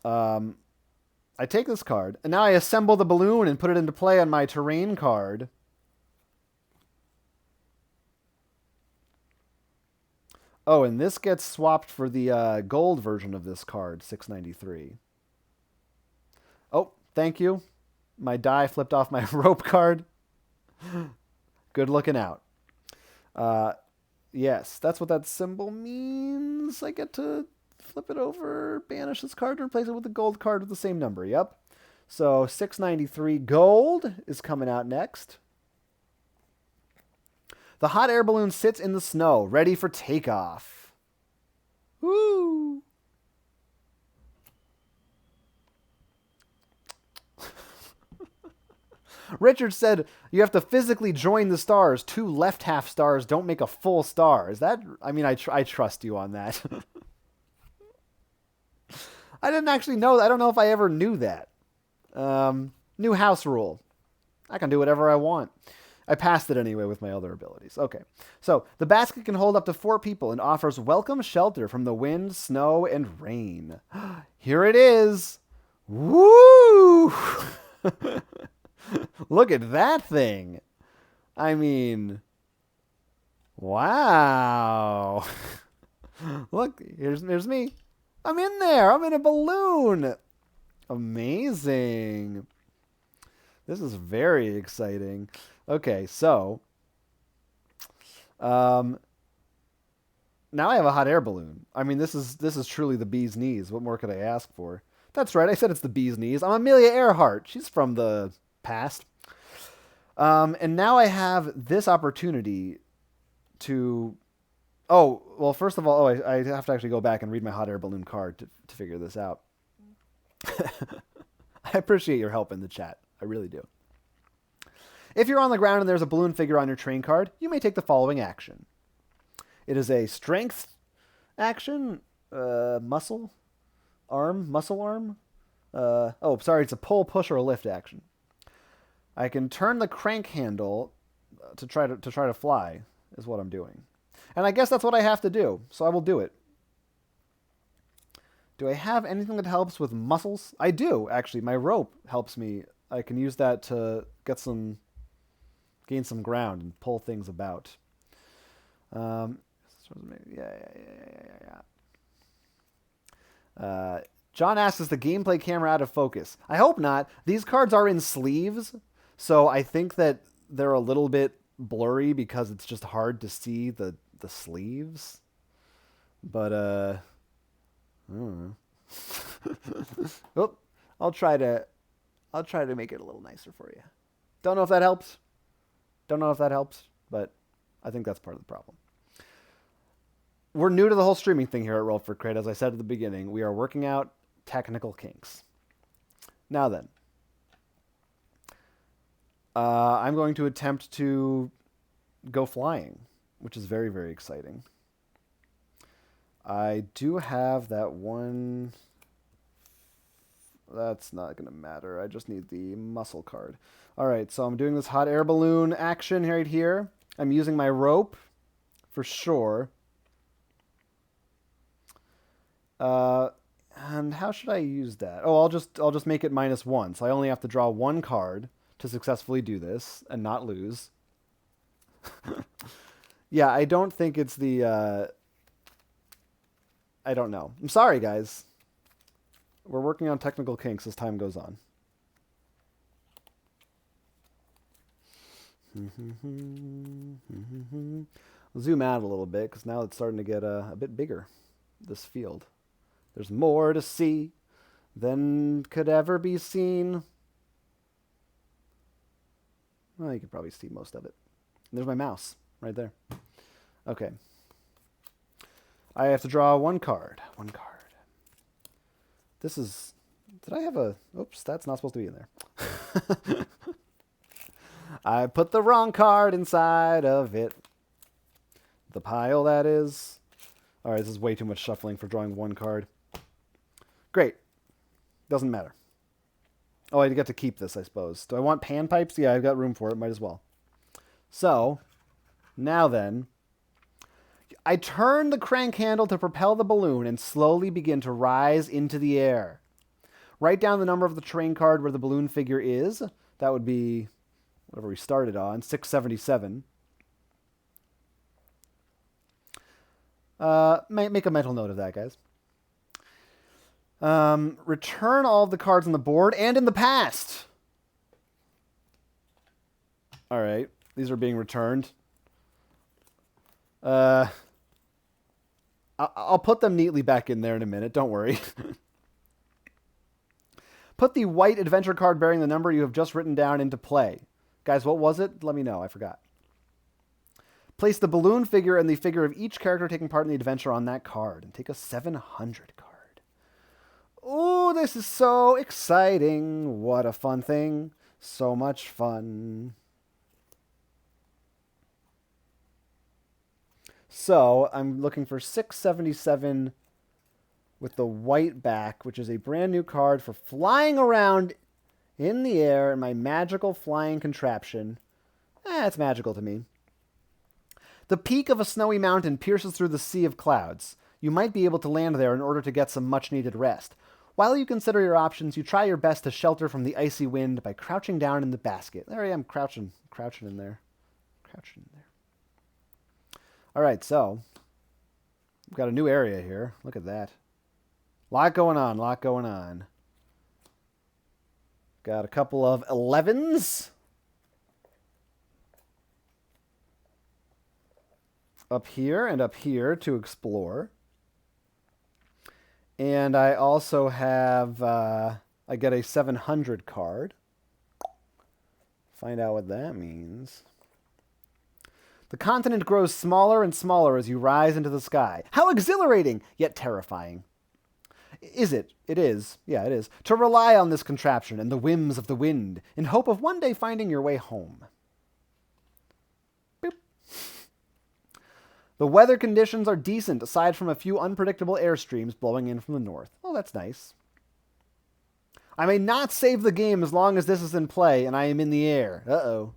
I take this card, and now I assemble the balloon and put it into play on my terrain card. Oh, and this gets swapped for the gold version of this card, 693. Oh, thank you. My die flipped off my rope card. Good looking out. Yes, that's what that symbol means. I get to flip it over, banish this card, and replace it with a gold card with the same number. Yep. So 693 gold is coming out next. The hot air balloon sits in the snow, ready for takeoff. Woo! Richard said you have to physically join the stars. 2 left half stars don't make a full star. Is that... I mean, I trust you on that. I didn't actually know. I don't know if I ever knew that. New house rule. I can do whatever I want. I passed it anyway with my other abilities. Okay. So, the basket can hold up to 4 people and offers welcome shelter from the wind, snow, and rain. Here it is. Woo! Look at that thing. I mean, wow. Look, here's me. I'm in there. I'm in a balloon. Amazing. This is very exciting. Okay, so now I have a hot air balloon. I mean, this is truly the bee's knees. What more could I ask for? That's right, I said it's the bee's knees. I'm Amelia Earhart. She's from the past. And now I have this opportunity to... Oh, well, first of all, I have to actually go back and read my hot air balloon card to figure this out. I appreciate your help in the chat. I really do. If you're on the ground and there's a balloon figure on your train card, you may take the following action. It is a strength action, muscle arm. It's a pull, push, or a lift action. I can turn the crank handle to try to fly, is what I'm doing. And I guess that's what I have to do, so I will do it. Do I have anything that helps with muscles? I do, actually. My rope helps me. I can use that to gain some ground and pull things about. Yeah. John asks, is the gameplay camera out of focus? I hope not. These cards are in sleeves, so I think that they're a little bit blurry because it's just hard to see the sleeves. But, I don't know. Oh, I'll try to make it a little nicer for you. Don't know if that helps. But I think that's part of the problem. We're new to the whole streaming thing here at Roll for Crit. As I said at the beginning, we are working out technical kinks. Now then, I'm going to attempt to go flying, which is very, very exciting. I do have that one. That's not going to matter. I just need the muscle card. All right, so I'm doing this hot air balloon action right here. I'm using my rope for sure. And how should I use that? Oh, I'll just make it -1. So I only have to draw one card to successfully do this and not lose. Yeah, I don't think it's the... I don't know. I'm sorry, guys. We're working on technical kinks as time goes on. We'll zoom out a little bit because now it's starting to get a bit bigger, this field. There's more to see than could ever be seen. Well, you can probably see most of it. There's my mouse right there. Okay. I have to draw one card. This is... Did I have a... Oops, that's not supposed to be in there. I put the wrong card inside of it. The pile, that is. All right, this is way too much shuffling for drawing one card. Great. Doesn't matter. Oh, I get to keep this, I suppose. Do I want panpipes? Yeah, I've got room for it. Might as well. So, now then, I turn the crank handle to propel the balloon and slowly begin to rise into the air. Write down the number of the train card where the balloon figure is. That would be whatever we started on, 677. Make a mental note of that, guys. Return all of the cards on the board and in the past. All right. These are being returned. I'll put them neatly back in there in a minute. Don't worry. Put the white adventure card bearing the number you have just written down into play. Guys, what was it? Let me know. I forgot. Place the balloon figure and the figure of each character taking part in the adventure on that card. And take a 700 card. Oh, this is so exciting. What a fun thing. So much fun. So, I'm looking for 677 with the white back, which is a brand new card for flying around in the air in my magical flying contraption. It's magical to me. The peak of a snowy mountain pierces through the sea of clouds. You might be able to land there in order to get some much-needed rest. While you consider your options, you try your best to shelter from the icy wind by crouching down in the basket. There I am, crouching in there. All right, so we've got a new area here. Look at that. Lot going on. Got a couple of 11s. Up here and up here to explore. And I also have, I get a 700 card. Find out what that means. The continent grows smaller and smaller as you rise into the sky. How exhilarating, yet terrifying. Is it? It is. Yeah, it is. To rely on this contraption and the whims of the wind in hope of one day finding your way home. Boop. The weather conditions are decent aside from a few unpredictable airstreams blowing in from the north. Oh, that's nice. I may not save the game as long as this is in play and I am in the air. Uh-oh.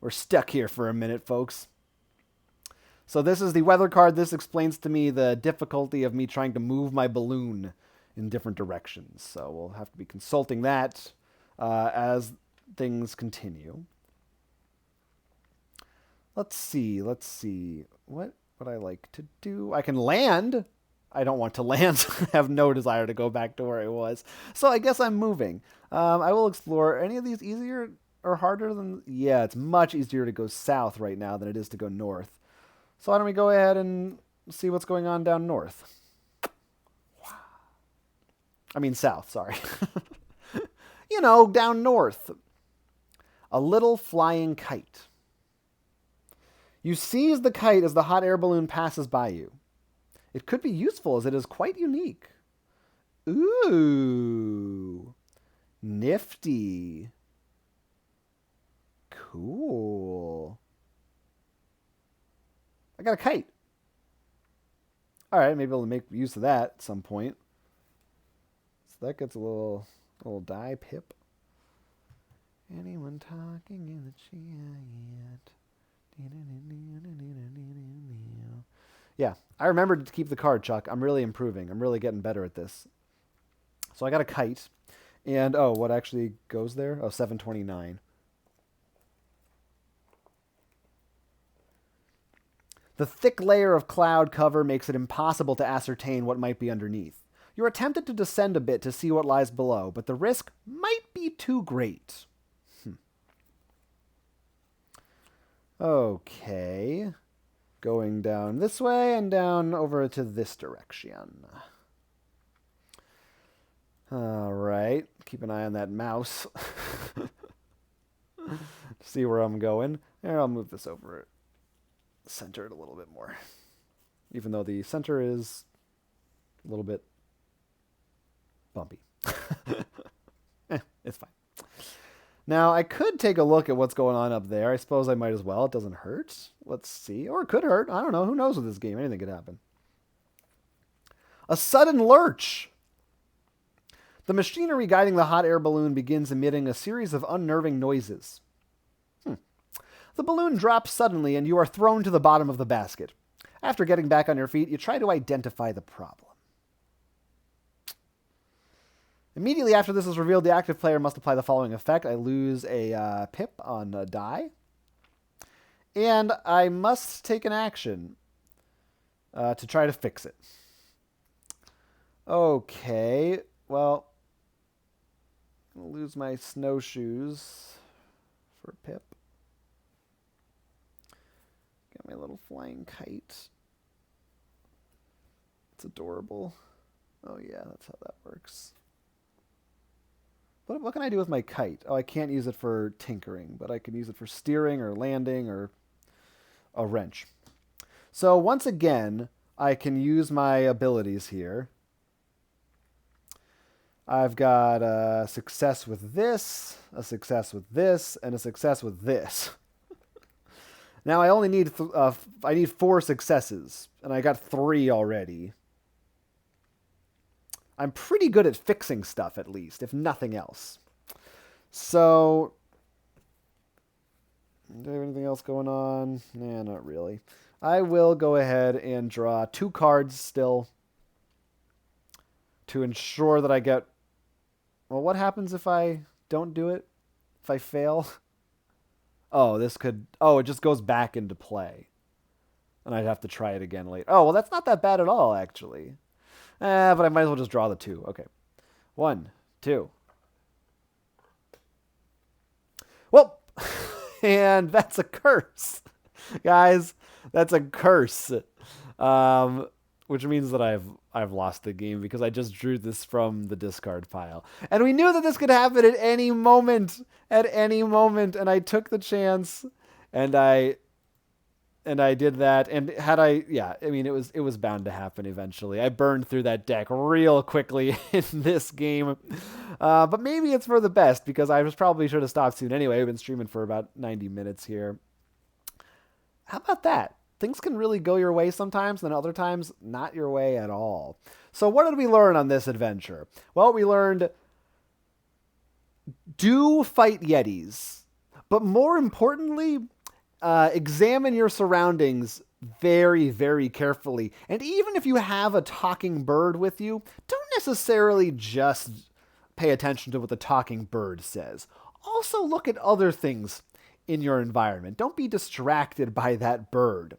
We're stuck here for a minute, folks. So this is the weather card. This explains to me the difficulty of me trying to move my balloon in different directions. So we'll have to be consulting that as things continue. Let's see. What would I like to do? I can land. I don't want to land. I have no desire to go back to where I was. So I guess I'm moving. I will explore. Any of these easier or harder than... Yeah, it's much easier to go south right now than it is to go north. So why don't we go ahead and see what's going on down north? I mean south, sorry. You know, down north. A little flying kite. You seize the kite as the hot air balloon passes by you. It could be useful as it is quite unique. Ooh. Nifty. Cool. I got a kite. All right, maybe I'll make use of that at some point. So that gets a little die pip. Anyone talking in the chat? Yeah, I remembered to keep the card, Chuck. I'm really improving. I'm really getting better at this. So I got a kite. And, oh, what actually goes there? Oh, 729. The thick layer of cloud cover makes it impossible to ascertain what might be underneath. You're tempted to descend a bit to see what lies below, but the risk might be too great. Okay. Going down this way and down over to this direction. All right. Keep an eye on that mouse. See where I'm going. There, I'll move this over. Center it a little bit more. Even though the center is a little bit bumpy. It's fine. Now, I could take a look at what's going on up there. I suppose I might as well. It doesn't hurt. Let's see. Or it could hurt. I don't know. Who knows with this game? Anything could happen. A sudden lurch. The machinery guiding the hot air balloon begins emitting a series of unnerving noises. The balloon drops suddenly and you are thrown to the bottom of the basket. After getting back on your feet, you try to identify the problem. Immediately after this is revealed, the active player must apply the following effect. I lose a pip on a die. And I must take an action to try to fix it. Okay, well, I'll lose my snowshoes for a pip. Got my little flying kite. It's adorable. Oh yeah, that's how that works. What can I do with my kite? Oh, I can't use it for tinkering, but I can use it for steering or landing or a wrench. So once again, I can use my abilities here. I've got a success with this, a success with this, and a success with this. Now I only need I need 4 successes, and I got 3 already. I'm pretty good at fixing stuff, at least, if nothing else. So, do I have anything else going on? Nah, not really. I will go ahead and draw 2 cards still to ensure that I get... Well, what happens if I don't do it? If I fail? Oh, this could... Oh, it just goes back into play. And I'd have to try it again later. Oh, well, that's not that bad at all, actually. But I might as well just draw the 2. Okay. 1, 2. Well, and that's a curse. Guys, that's a curse. Which means that I've lost the game because I just drew this from the discard pile. And we knew that this could happen at any moment, and I took the chance, and I did that. And had I, yeah, I mean, it was bound to happen eventually. I burned through that deck real quickly in this game, but maybe it's for the best because I was probably should have stopped soon anyway. I've been streaming for about 90 minutes here. How about that? Things can really go your way sometimes, and other times not your way at all. So what did we learn on this adventure? Well, we learned do fight Yetis, but more importantly, examine your surroundings very, very carefully. And even if you have a talking bird with you, don't necessarily just pay attention to what the talking bird says. Also look at other things in your environment. Don't be distracted by that bird.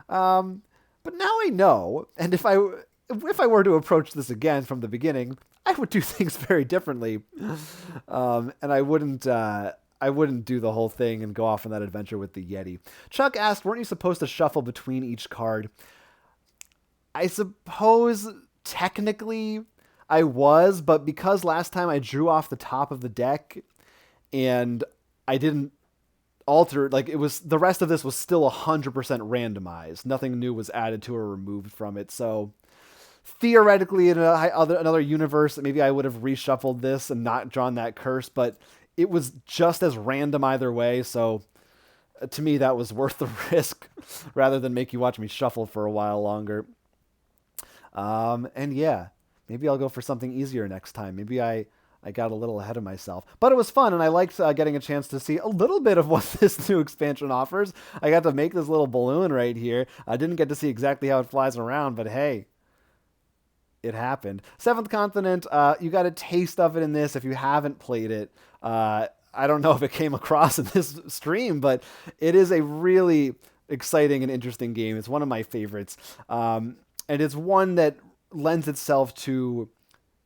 But now I know, and if I were to approach this again from the beginning, I would do things very differently, and I wouldn't do the whole thing and go off on that adventure with the Yeti. Chuck asked, weren't you supposed to shuffle between each card? I suppose technically I was, but because last time I drew off the top of the deck and I didn't alter, like it was, the rest of this was still 100% randomized. Nothing new was added to or removed from it. So theoretically in another universe, maybe I would have reshuffled this and not drawn that curse, but it was just as random either way. So to me, that was worth the risk rather than make you watch me shuffle for a while longer. And yeah, maybe I'll go for something easier next time. Maybe I got a little ahead of myself. But it was fun, and I liked getting a chance to see a little bit of what this new expansion offers. I got to make this little balloon right here. I didn't get to see exactly how it flies around, but hey, it happened. Seventh Continent, you got a taste of it in this if you haven't played it. I don't know if it came across in this stream, but it is a really exciting and interesting game. It's one of my favorites. And it's one that lends itself to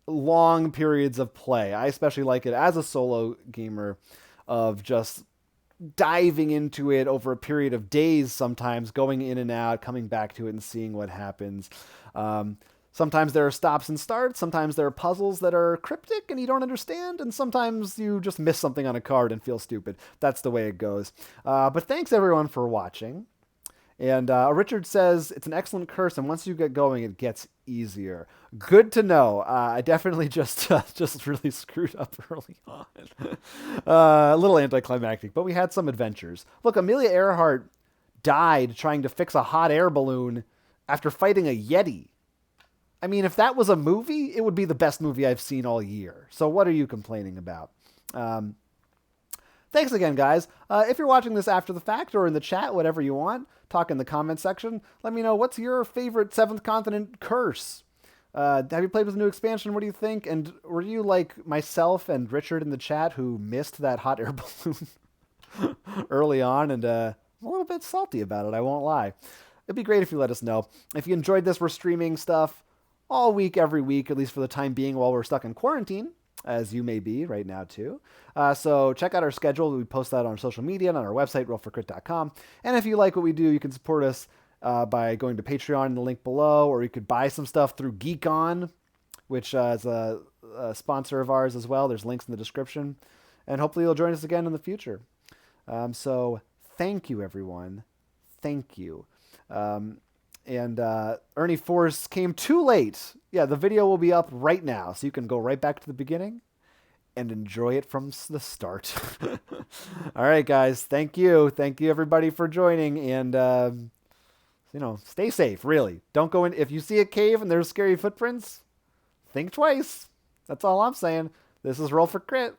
long periods of play. I especially like it as a solo gamer, of just diving into it over a period of days, sometimes going in and out, coming back to it and seeing what happens. Sometimes there are stops and starts. Sometimes there are puzzles that are cryptic and you don't understand. And sometimes you just miss something on a card and feel stupid. That's the way it goes. But thanks everyone for watching. And Richard says, it's an excellent curse, and once you get going, it gets easier. Good to know. I definitely just really screwed up early on. A little anticlimactic, but we had some adventures. Look, Amelia Earhart died trying to fix a hot air balloon after fighting a Yeti. I mean, if that was a movie, it would be the best movie I've seen all year. So what are you complaining about? Thanks again, guys. If you're watching this after the fact or in the chat, whatever you want, talk in the comment section. Let me know, what's your favorite Seventh Continent curse? Have you played with the new expansion? What do you think? And were you like myself and Richard in the chat who missed that hot air balloon early on? And I'm a little bit salty about it, I won't lie. It'd be great if you let us know. If you enjoyed this, we're streaming stuff all week, every week, at least for the time being while we're stuck in quarantine, as you may be right now too. So check out our schedule. We post that on social media and on our website, rollforcrit.com. And if you like what we do, you can support us by going to Patreon in the link below, or you could buy some stuff through Geek On, which is a sponsor of ours as well. There's links in the description. And hopefully you'll join us again in the future. So thank you, everyone. Thank you. And Ernie Force came too late. Yeah, the video will be up right now, so you can go right back to the beginning and enjoy it from the start. All right, guys. Thank you. Thank you, everybody, for joining. And, stay safe, really. Don't go in. If you see a cave and there's scary footprints, think twice. That's all I'm saying. This is Roll for Crit.